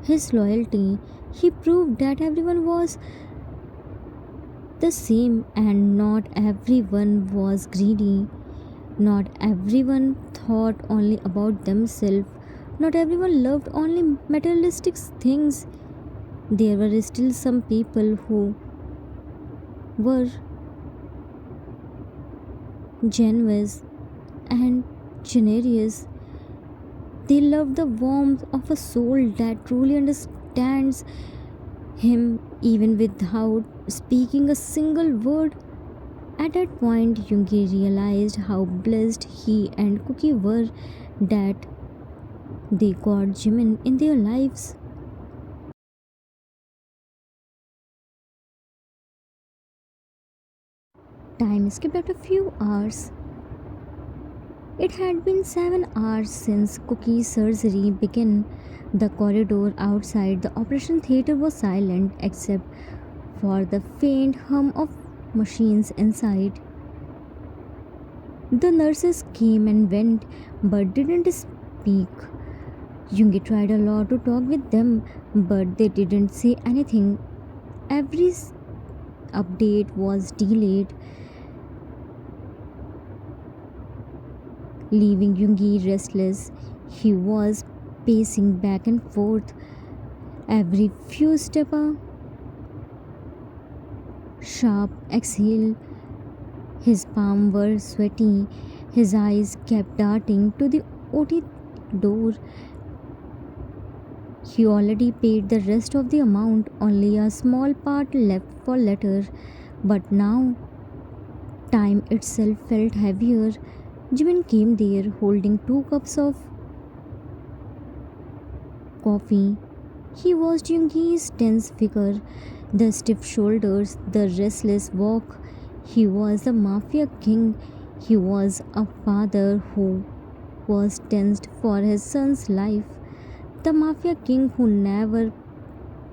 his loyalty. He proved that everyone was the same and not everyone was greedy. Not everyone thought only about themselves. Not everyone loved only materialistic things. There were still some people who were generous and generous. They loved the warmth of a soul that truly understands him even without speaking a single word. At that point, Yoongi realized how blessed he and Cookie were that they got Jimin in their lives. Time skipped out a few hours. It had been 7 hours since Cookie's surgery began. The corridor outside the operation theater was silent except for the faint hum of machines inside. The nurses came and went but didn't speak. Yungi tried a lot to talk with them, but they didn't say anything. Every update was delayed, leaving Yungi restless. He was pacing back and forth. Every few steps, a sharp exhale. His palms were sweaty. His eyes kept darting to the OT door. He already paid the rest of the amount, only a small part left for later. But now, time itself felt heavier. Jimin came there holding 2 cups of coffee. He watched Yoongi's tense figure, the stiff shoulders, the restless walk. He was a mafia king. He was a father who was tensed for his son's life. The mafia king who never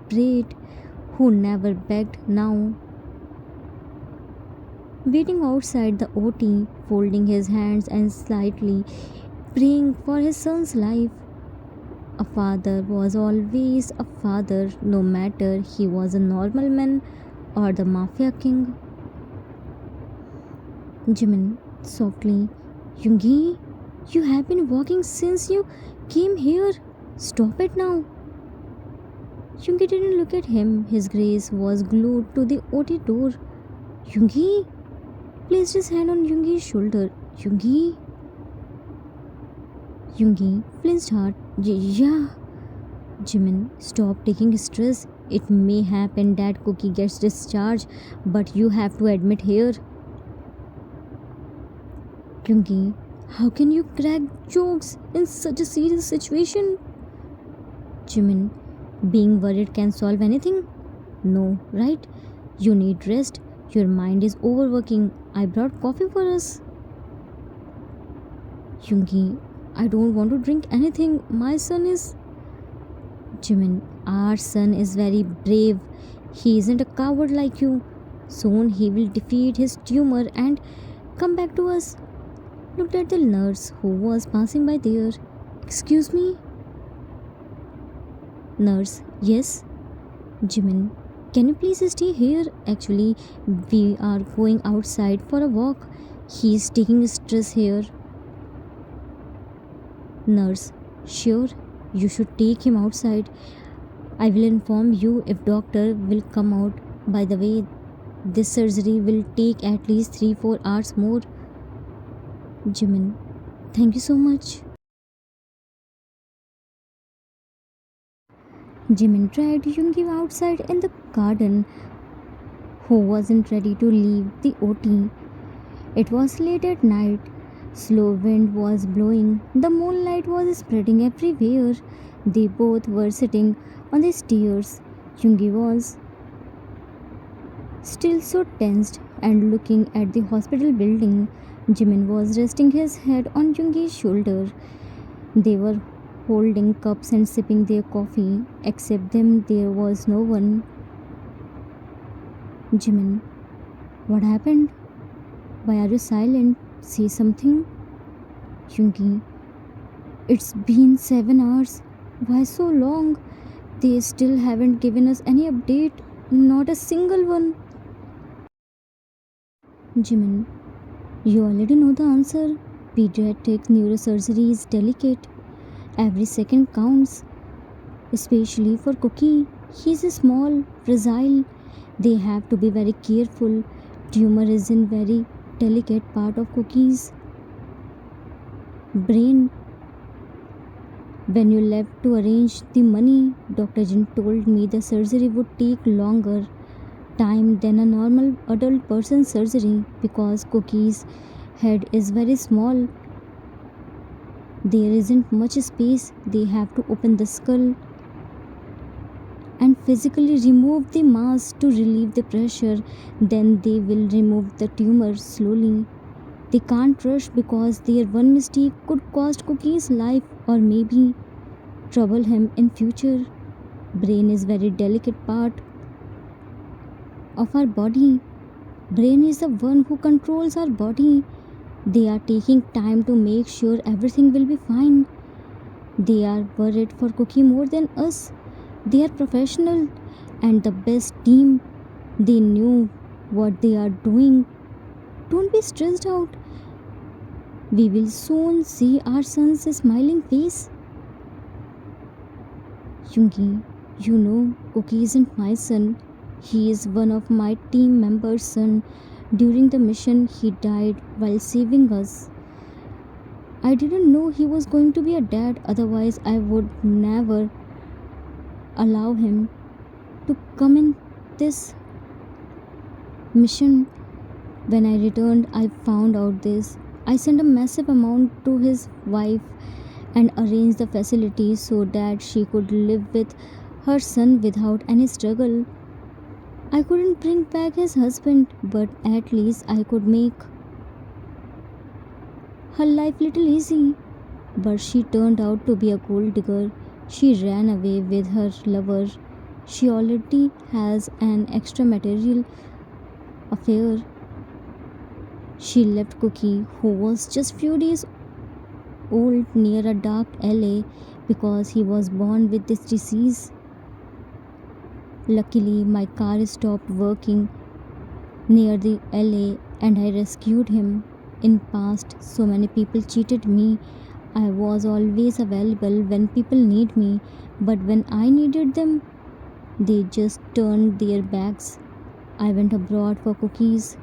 prayed, who never begged now. Waiting outside the OT, folding his hands and slightly praying for his son's life. A father was always a father, no matter he was a normal man or the mafia king. Jimin, softly, Yoongi, you have been walking since you came here. Stop it now. Yoongi didn't look at him. His gaze was glued to the OT door. Yoongi placed his hand on Yoongi's shoulder. Yoongi? Yoongi flinched hard. Yeah. Jimin, stop taking stress. It may happen that Cookie gets discharged, but you have to admit here. Yoongi, how can you crack jokes in such a serious situation? Jimin, being worried can solve anything? No, right? You need rest. Your mind is overworking. I brought coffee for us. Yoongi, I don't want to drink anything. My son is. Jimin, our son is very brave. He isn't a coward like you. Soon he will defeat his tumor and come back to us. Looked at the nurse who was passing by there. Excuse me? Nurse, yes? Jimin, can you please stay here? Actually, we are going outside for a walk. He is taking stress here. Nurse, sure, you should take him outside. I will inform you if doctor will come out. By the way, this surgery will take at least 3-4 hours more. Jimin, thank you so much. Jimin tried Yoongi outside in the garden, who wasn't ready to leave the OT. It was late at night. Slow wind was blowing. The moonlight was spreading everywhere. They both were sitting on the stairs. Yoongi was still so tensed and looking at the hospital building. Jimin was resting his head on Yoongi's shoulder. They were holding cups and sipping their coffee. Except them, there was no one. Jimin, what happened? Why are you silent? Say something. Yoongi, it's been 7 hours. Why so long? They still haven't given us any update. Not a single one. Jimin, you already know the answer. Pediatric neurosurgery is delicate. Every second counts, especially for Cookie. He's small, fragile. They have to be very careful. Tumor is in very delicate part of Cookie's brain. When you left to arrange the money, Dr. Jin told me the surgery would take longer time than a normal adult person's surgery because Cookie's head is very small. There isn't much space. They have to open the skull and physically remove the mass to relieve the pressure, then they will remove the tumor slowly. They can't rush because their one mistake could cost Cookie's life or maybe trouble him in future. Brain is very delicate part of our body. Brain is the one who controls our body. They are taking time to make sure everything will be fine. They are worried for Cookie more than us. They are professional and the best team. They knew what they are doing. Don't be stressed out. We will soon see our son's smiling face. Yungi, you know, Cookie isn't my son. He is one of my team members' son. During the mission, he died while saving us. I didn't know he was going to be a dad, otherwise, I would never allow him to come in this mission. When I returned, I found out this. I sent a massive amount to his wife and arranged the facilities so that she could live with her son without any struggle. I couldn't bring back his husband, but at least I could make her life little easy. But she turned out to be a gold digger. She ran away with her lover. She already has an extramarital affair. She left Cookie, who was just few days old, near a dark alley because he was born with this disease. Luckily, my car stopped working near the alley and I rescued him. In past, so many people cheated me. I was always available when people need me, but when I needed them, they just turned their backs. I went abroad for Cookie's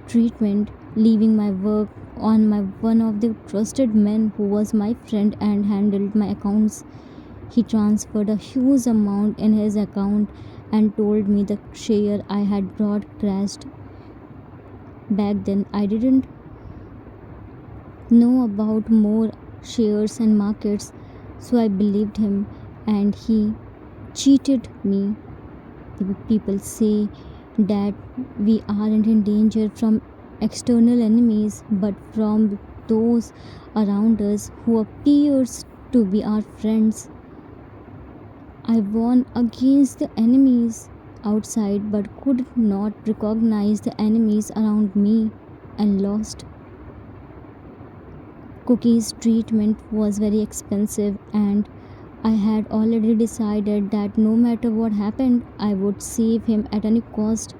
treatment, leaving my work on my one of the trusted men who was my friend and handled my accounts. He transferred a huge amount in his account and told me the share I had brought crashed. Back then, I didn't know about more shares and markets, so I believed him and he cheated me. People say that we aren't in danger from external enemies but from those around us who appears to be our friends. I won against the enemies outside but could not recognize the enemies around me and lost. Cookie's treatment was very expensive and I had already decided that no matter what happened, I would save him at any cost.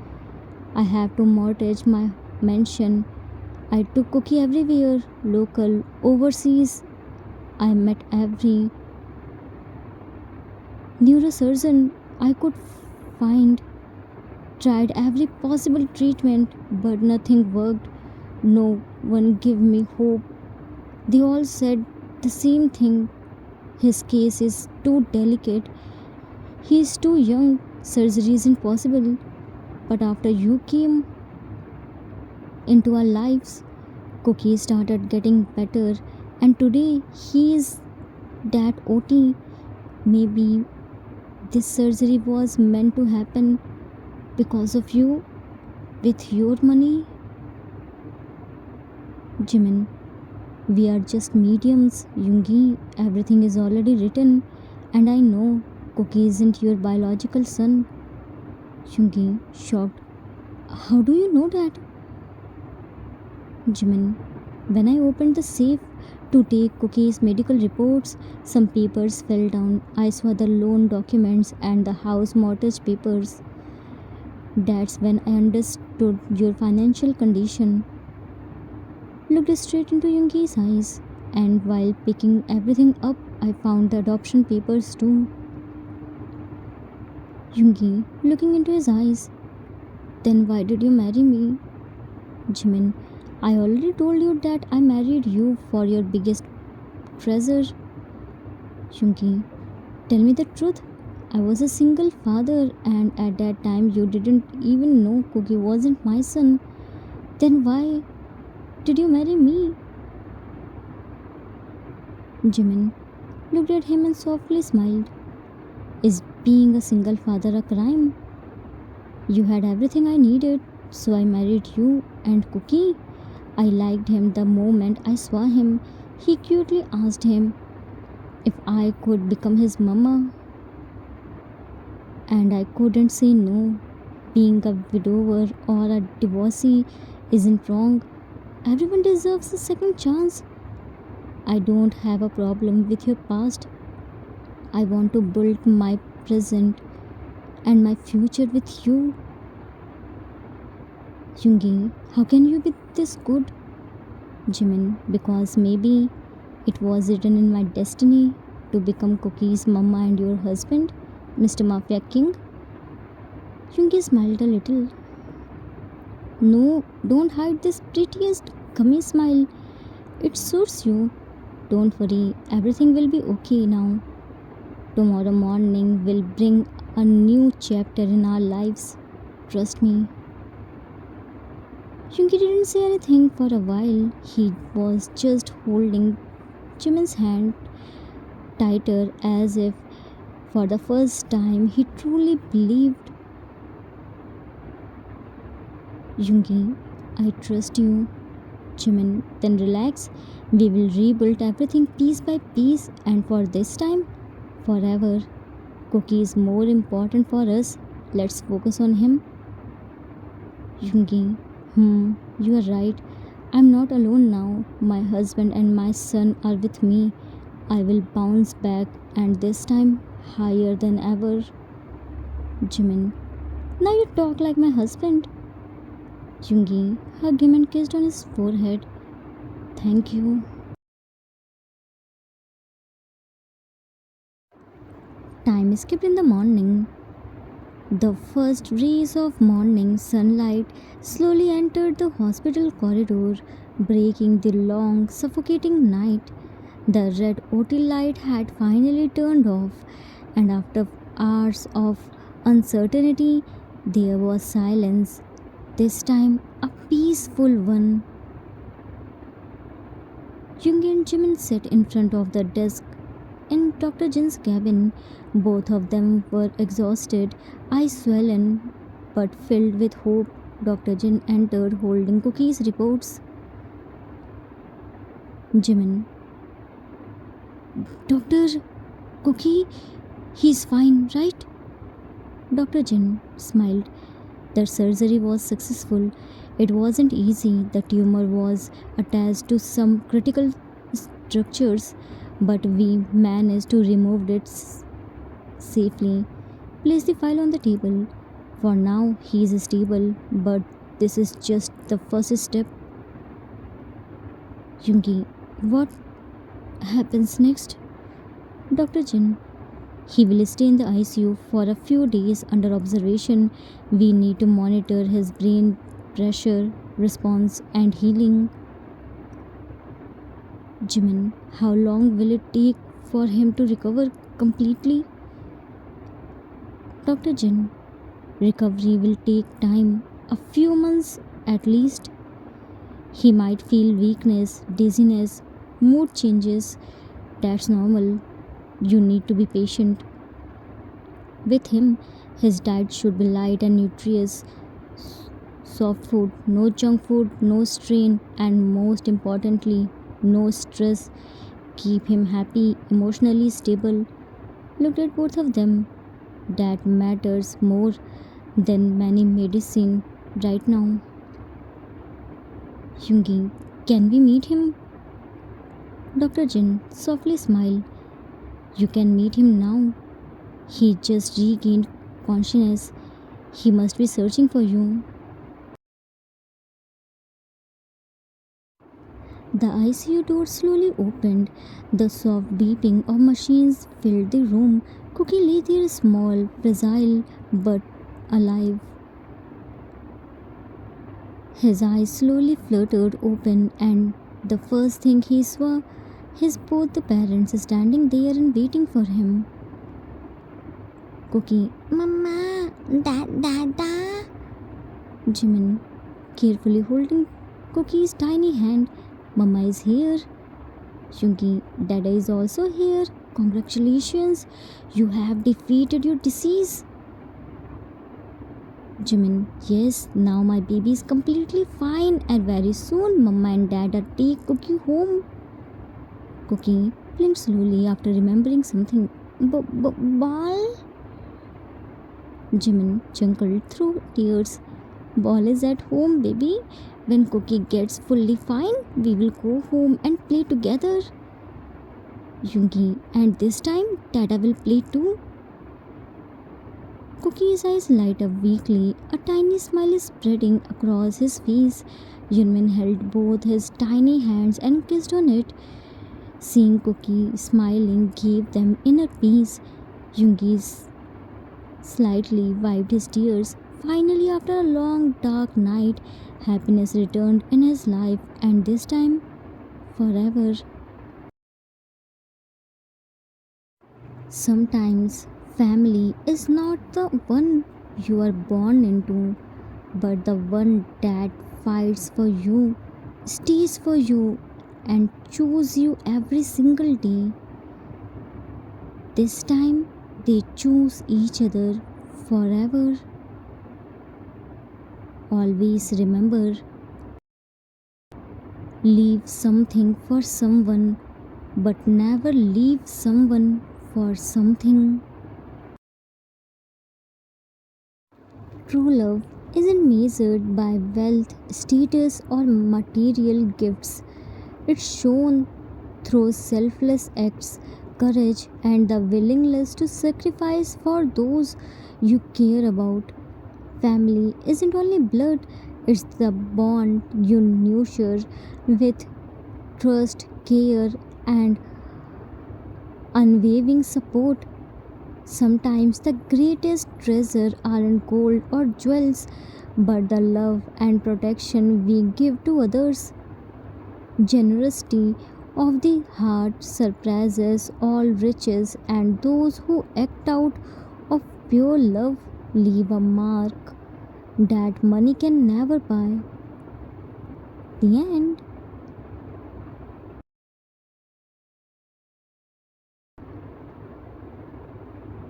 I have to mortgage my mansion. I took Cookie everywhere, local, overseas. I met every neurosurgeon I could find, tried every possible treatment, but nothing worked. No one gave me hope. They all said the same thing. His case is too delicate. He is too young. Surgery isn't possible. But after you came into our lives, Cookie started getting better, and today he is that OT. Maybe this surgery was meant to happen because of you with your money. Jimin, we are just mediums, Yungi. Everything is already written, and I know Cookie isn't your biological son. Yungi, shocked. How do you know that? Jimin, when I opened the safe to take Cookie's medical reports, some papers fell down. I saw the loan documents and the house mortgage papers. That's when I understood your financial condition. Looked straight into Yungi's eyes, and while picking everything up, I found the adoption papers too. Yungi, looking into his eyes, then why did you marry me? Jimin, I already told you that I married you for your biggest treasure. Yungi, tell me the truth. I was a single father, and at that time you didn't even know Cookie wasn't my son. Then why did you marry me? Jimin looked at him and softly smiled. Is being a single father a crime? You had everything I needed, so I married you and Cookie. I liked him the moment I saw him. He cutely asked him if I could become his mama, and I couldn't say no. Being a widower or a divorcee isn't wrong. Everyone deserves a second chance. I don't have a problem with your past. I want to build my present and my future with you. Jungi, how can you be this good? Jimin, because maybe it was written in my destiny to become Cookie's mama and your husband, Mr. Mafia King. Jungi smiled a little. No, don't hide this prettiest gummy smile. It suits you. Don't worry, everything will be okay now. Tomorrow morning will bring a new chapter in our lives. Trust me. Jungi didn't say anything for a while. He was just holding Jimin's hand tighter as if for the first time he truly believed. Jungi, I trust you. Jimin, then relax. We will rebuild everything piece by piece, and for this time, forever. Cookie is more important for us. Let's focus on him. Jungi, you are right. I'm not alone now. My husband and my son are with me. I will bounce back, and this time higher than ever. Jimin, now you talk like my husband. Jungi hugged him and kissed on his forehead. Thank you. Time skipped in the morning. The first rays of morning sunlight slowly entered the hospital corridor, breaking the long, suffocating night. The red OT light had finally turned off, and after hours of uncertainty, there was silence. This time, a peaceful one. Jung and Jimin sat in front of the desk in Dr. Jin's cabin. Both of them were exhausted, eyes swollen but filled with hope. Dr. Jin entered holding Cookie's reports. Jimin, Doctor, Cookie, he's fine, right? Dr. Jin smiled. The surgery was successful. It wasn't easy. The tumor was attached to some critical structures, but we managed to remove it safely. Place the file on the table. For now, he is stable, but this is just the first step. Jungi, what happens next? Dr. Jin, he will stay in the ICU for a few days under observation. We need to monitor his brain pressure, response, and healing. Jimin, how long will it take for him to recover completely? Dr. Jin, recovery will take time, a few months at least. He might feel weakness, dizziness, mood changes. That's normal. You need to be patient. With him, his diet should be light and nutritious. Soft food, no junk food, no strain, and most importantly, no stress. Keep him happy, emotionally stable. Look at both of them. That matters more than many medicine right now. Jungi, can we meet him? Dr. Jin softly smiled. You can meet him now. He just regained consciousness. He must be searching for you. The ICU door slowly opened. The soft beeping of machines filled the room. Cookie lay there small, fragile, but alive. His eyes slowly fluttered open, and the first thing he saw is both the parents standing there and waiting for him. Cookie, Mama, Dada. Jimin, carefully holding Cookie's tiny hand. Mama is here. Jungi, Dada is also here. Congratulations, you have defeated your disease. Jimin, yes, now my baby is completely fine and very soon Mama and Dad are take Cookie home. Cookie blinked slowly after remembering something. Ball? Jimin chuckled through tears. Ball is at home, baby. When Cookie gets fully fine, we will go home and play together. Yoongi, and this time Dada will play too. Cookie's eyes light up weakly. A tiny smile is spreading across his face. Yunmin held both his tiny hands and kissed on it. Seeing Cookie smiling gave them inner peace. Yoongi slightly wiped his tears. Finally, after a long dark night, happiness returned in his life, and this time, forever. Sometimes, family is not the one you are born into, but the one that fights for you, stays for you, and choose you every single day. This time, they choose each other forever. Always remember, leave something for someone, but never leave someone for something. True love isn't measured by wealth, status, or material gifts. It's shown through selfless acts, courage, and the willingness to sacrifice for those you care about. Family isn't only blood, it's the bond you nurture with trust, care, and unwavering support. Sometimes the greatest treasure aren't gold or jewels, but the love and protection we give to others. Generosity of the heart surpasses all riches, and those who act out of pure love leave a mark that money can never buy. The end.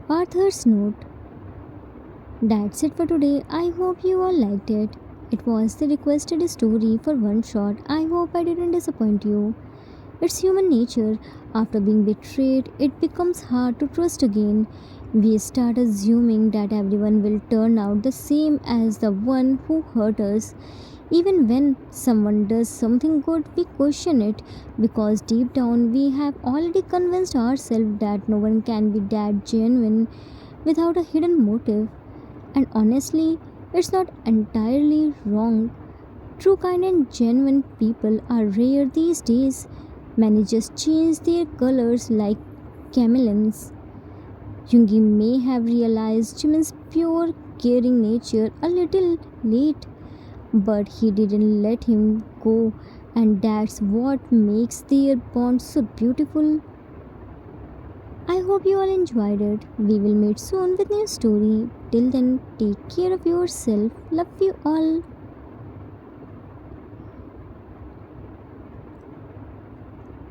Author's note. That's it for today. I hope you all liked it. It was the requested story for one shot. I hope I didn't disappoint you. It's human nature. After being betrayed, it becomes hard to trust again. We start assuming that everyone will turn out the same as the one who hurt us. Even when someone does something good, we question it because deep down we have already convinced ourselves that no one can be that genuine without a hidden motive. And honestly, it's not entirely wrong. True, kind, and genuine people are rare these days. Many just change their colors like chameleons. Jungi may have realized Jimin's pure, caring nature a little late, but he didn't let him go, and that's what makes their bond so beautiful. I hope you all enjoyed it. We will meet soon with new story. Till then, take care of yourself. Love you all.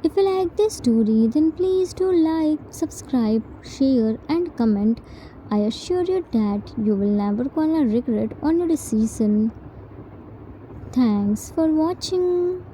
If you like this story, then please do like, subscribe, share, and comment. I assure you that you will never gonna regret on your decision. Thanks for watching.